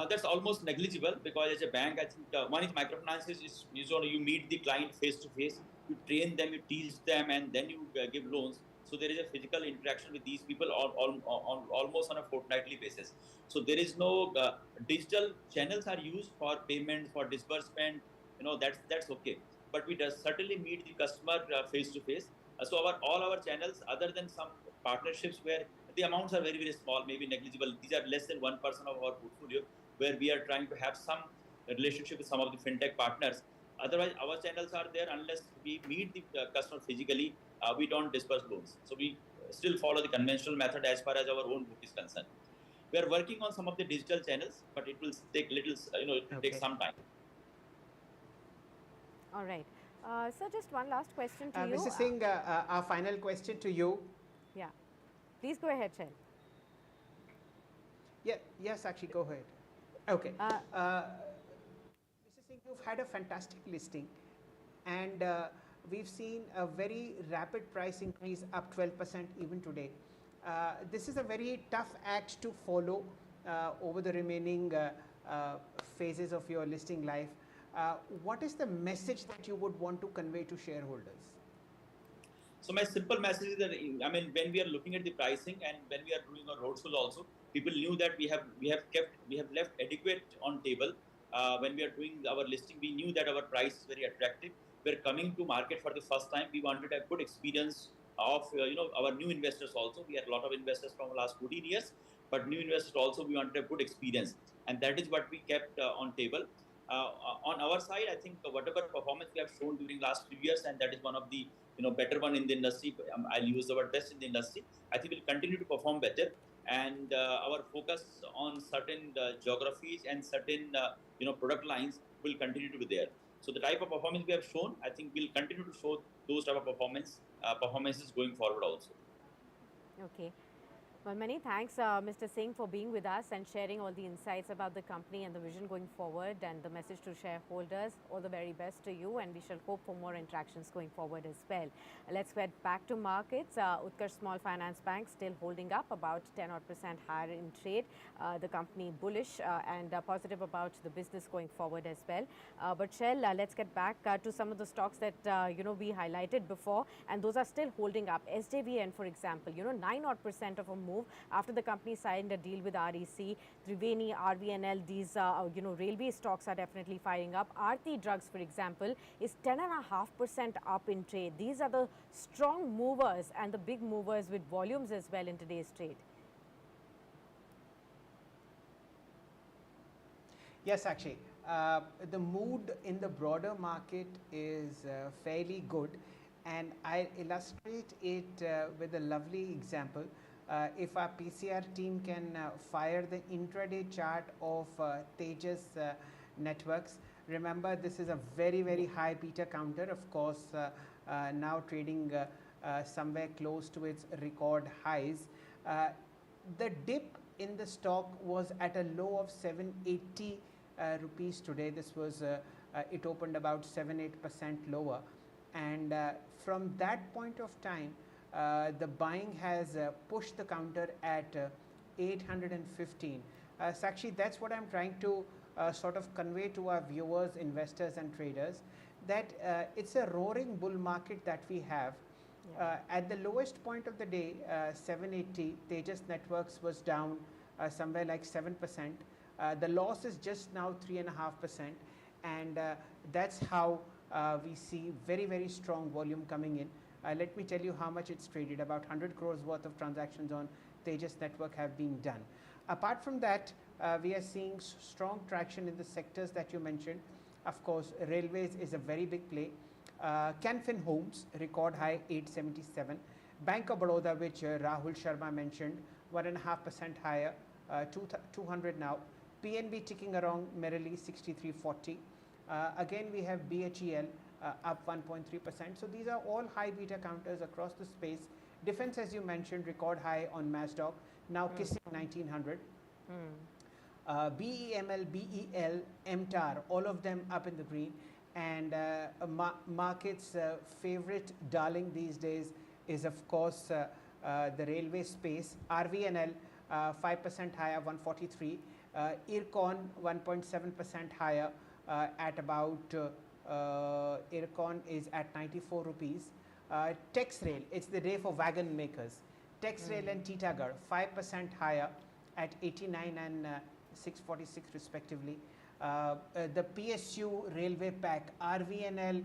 That's almost negligible, because as a bank, I think one is microfinance is you meet the client face to face, you train them, you teach them, and then you give loans. So there is a physical interaction with these people almost on a fortnightly basis. So there is no digital channels are used for payments, for disbursement. That's okay. But we does certainly meet the customer face to face. So all our channels, other than some partnerships where the amounts are very small, maybe negligible. These are less than 1% of our portfolio, where we are trying to have some relationship with some of the fintech partners. Otherwise, our channels are there. Unless we meet the customer physically, we don't disperse loans. So we still follow the conventional method as far as our own book is concerned. We are working on some of the digital channels, but it will take little, it will take some time. All right. So just one last question to you. Mr. Singh, our final question to you. Yeah. Please go ahead, Shail. Yes, actually, go ahead. Okay. Mr. Singh, you've had a fantastic listing, and we've seen a very rapid price increase, up 12% even today. This is a very tough act to follow over the remaining phases of your listing life. What is the message that you would want to convey to shareholders? So my simple message is that, I mean, when we are looking at the pricing and when we are doing our roadshows also, People knew that we have left adequate on table. When we are doing our listing, we knew that our price is very attractive. We're coming to market for the first time. We wanted a good experience of our new investors also. We had a lot of investors from the last 14 years, but new investors also we wanted a good experience, and that is what we kept on table. On our side, I think whatever performance we have shown during last few years, and that is one of the better one in the industry. I'll use the word best in the industry. I think we'll continue to perform better, and our focus on certain geographies and certain product lines will continue to be there. So the type of performance we have shown, I think we'll continue to show those type of performances going forward also. Okay. Well, many thanks, Mr. Singh, for being with us and sharing all the insights about the company and the vision going forward and the message to shareholders. All the very best to you, and we shall hope for more interactions going forward as well. Let's get back to markets. Utkarsh Small Finance Bank still holding up about 10% higher in trade. The company bullish and positive about the business going forward as well. But Shail, let's get back to some of the stocks that we highlighted before, and those are still holding up. SJVN, for example, 9% of a move after the company signed a deal with REC. Triveni, RVNL, these railway stocks are definitely firing up. Aarti Drugs, for example, is 10.5% up in trade. These are the strong movers and the big movers with volumes as well in today's trade. Yes, actually, the mood in the broader market is fairly good, and I illustrate it with a lovely example. If our PCR team can fire the intraday chart of Tejas Networks, remember this is a very, very high beta counter, of course, now trading somewhere close to its record highs. The dip in the stock was at a low of 780 rupees today. This was, it opened about 7-8% lower, and from that point of time, the buying has pushed the counter at 815. Sakshi, that's what I'm trying to sort of convey to our viewers, investors and traders, that it's a roaring bull market that we have. At the lowest point of the day, 780, Tejas Networks was down somewhere like 7%. The loss is just now 3.5%, and that's how we see very, very strong volume coming in. Let me tell you how much it's traded. About 100 crores worth of transactions on Tejas Network have been done. Apart from that, we are seeing strong traction in the sectors that you mentioned. Of course, railways is a very big play. Canfin Homes, record high 877. Bank of Baroda, which Rahul Sharma mentioned, 1.5% higher, 200 now. PNB ticking around merrily, 63.40. Again, we have BHEL, up 1.3%. So these are all high beta counters across the space. Defense, as you mentioned, record high on Masdog, now kissing 1900. BEML, BEL, MTAR, all of them up in the green. And market's favorite darling these days is, of course, the railway space. RVNL, 5% higher, 143. IRCON, 1.7% higher at about IRCON is at 94 rupees. Texrail, it's the day for wagon makers. Texrail and Titagar, 5% higher at 89 and 646 respectively. The PSU railway pack, RVNL,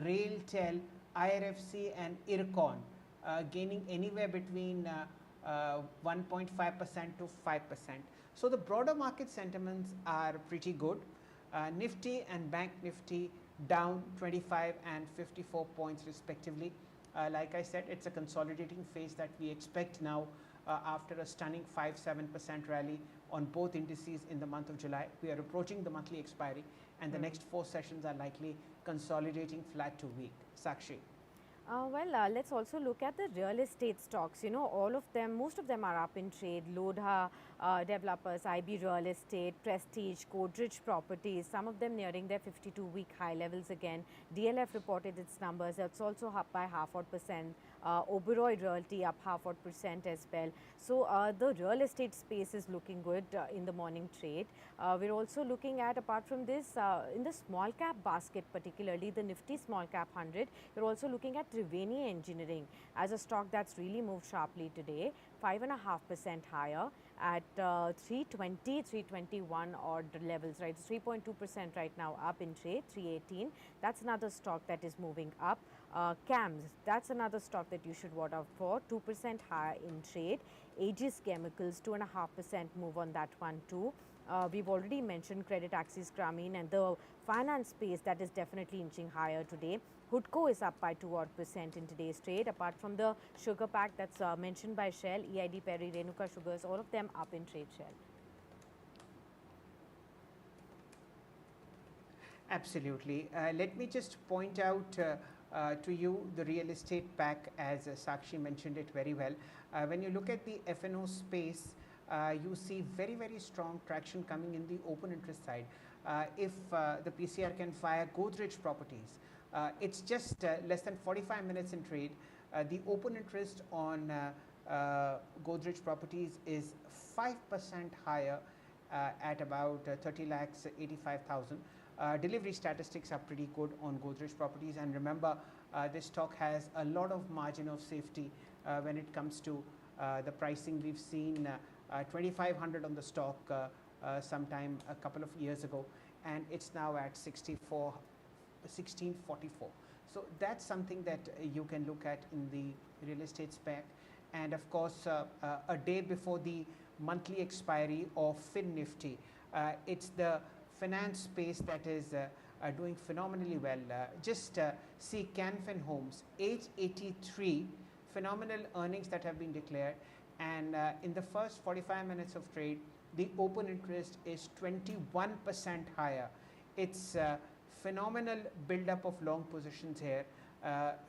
Railtel, IRFC and IRCON, gaining anywhere between 1.5% to 5%. So the broader market sentiments are pretty good. Nifty and Bank Nifty down 25 and 54 points respectively. Like I said, it's a consolidating phase that we expect now after a stunning 5-7% rally on both indices in the month of July. We are approaching the monthly expiry, and the next 4 sessions are likely consolidating flat to weak. Sakshi. Let's also look at the real estate stocks. All of them, most of them are up in trade. Lodha Developers, IB Real Estate, Prestige, Godrej Properties, some of them nearing their 52-week high levels again. DLF reported its numbers. It's also up by 0.5%. Oberoi Realty up 0.5% as well. So the real estate space is looking good in the morning trade. We're also looking at, apart from this, in the small cap basket, particularly the Nifty Small Cap 100, we're also looking at Triveni Engineering as a stock that's really moved sharply today, 5.5% higher at 320, 321 odd levels, right? It's 3.2% right now up in trade, 318. That's another stock that is moving up. CAMS, that's another stock that you should watch out for, 2% higher in trade. Aegis Chemicals, 2.5% move on that one too. We've already mentioned Credit Axis Grameen and the finance space that is definitely inching higher today. Hudco is up by 2 odd percent in today's trade. Apart from the sugar pack that's mentioned by Shell, EID Perry, Renuka Sugars, all of them up in trade, Shell. Absolutely. Let me just point out to you the real estate pack, as Sakshi mentioned it very well. When you look at the F&O space, you see very, very strong traction coming in the open interest side. If the PCR can fire Godrej Properties, it's just less than 45 minutes in trade. The open interest on Godrej Properties is 5% higher at about 30 lakhs 85,000. Delivery statistics are pretty good on Godrej Properties, and remember, this stock has a lot of margin of safety when it comes to the pricing. We've seen 2,500 on the stock sometime a couple of years ago, and it's now at 1644. So that's something that you can look at in the real estate spec. And of course, a day before the monthly expiry of FinNifty, it's the finance space that is doing phenomenally well. Just see Canfin Homes, age 83, phenomenal earnings that have been declared, and in the first 45 minutes of trade, the open interest is 21% higher. It's phenomenal build-up of long positions here,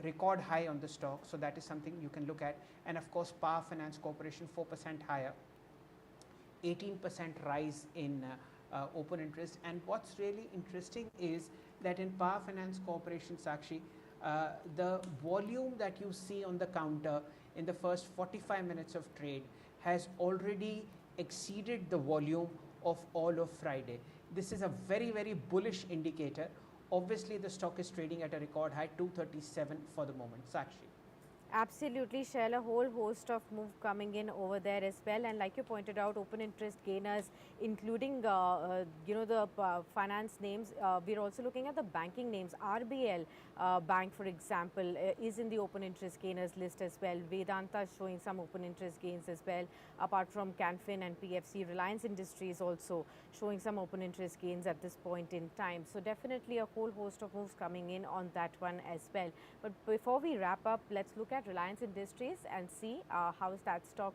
record high on the stock, so that is something you can look at. And of course, Power Finance Corporation 4% higher, 18% rise in open interest. And what's really interesting is that in Power Finance Corporation, Sakshi, the volume that you see on the counter in the first 45 minutes of trade has already exceeded the volume of all of Friday. This is a very, very bullish indicator. Obviously, the stock is trading at a record high 237 for the moment. Sakshi. Absolutely, Shell, a whole host of move coming in over there as well. And like you pointed out, open interest gainers, including, the finance names. We're also looking at the banking names. RBL Bank, for example, is in the open interest gainers list as well. Vedanta showing some open interest gains as well. Apart from Canfin and PFC, Reliance Industries also showing some open interest gains at this point in time. So definitely a whole host of moves coming in on that one as well. But before we wrap up, let's look at Reliance Industries and see how is that stock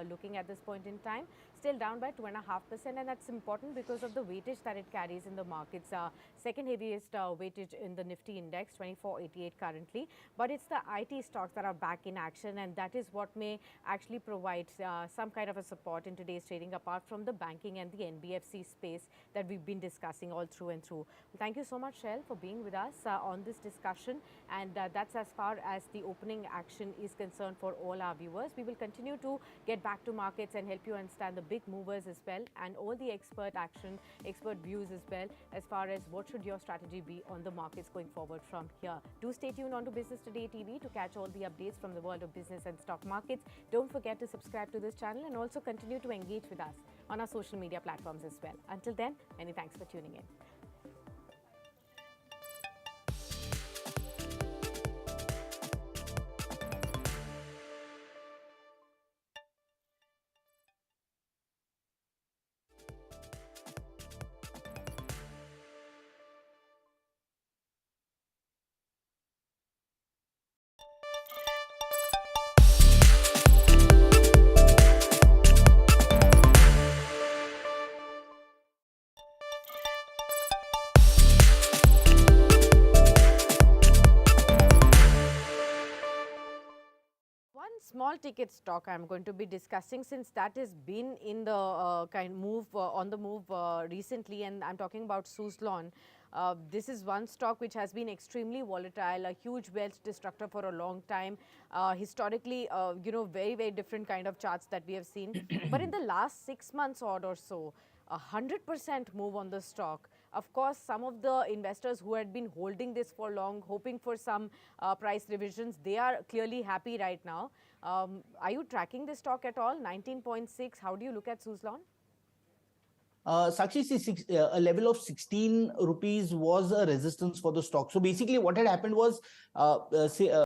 looking at this point in time. Still down by 2.5%, and that's important because of the weightage that it carries in the markets. Second heaviest weightage in the Nifty index, 2488 currently. But it's the IT stocks that are back in action, and that is what may actually provide some kind of a support in today's trading, apart from the banking and the NBFC space that we've been discussing all through and through. Well, thank you so much, Shell, for being with us on this discussion, and that's as far as the opening action is concerned for all our viewers. We will continue to get back to markets and help you understand the big movers as well, and all the expert views as well, as far as what should your strategy be on the markets going forward from here. Do stay tuned on to Business Today TV to catch all the updates from the world of business and stock markets. Don't forget to subscribe to this channel and also continue to engage with us on our social media platforms as well. Until then, many thanks for tuning in. Small ticket stock I'm going to be discussing, since that has been in the on the move recently, and I'm talking about Suzlon. This is one stock which has been extremely volatile, a huge wealth destructor for a long time. Historically, very, very different kind of charts that we have seen. But in the last 6 months odd or so, 100% move on the stock. Of course, some of the investors who had been holding this for long, hoping for some price revisions, they are clearly happy right now. Are you tracking this stock at all? 19.6. How do you look at Suzlon? Sakshi, a level of 16 rupees was a resistance for the stock. So basically what had happened was,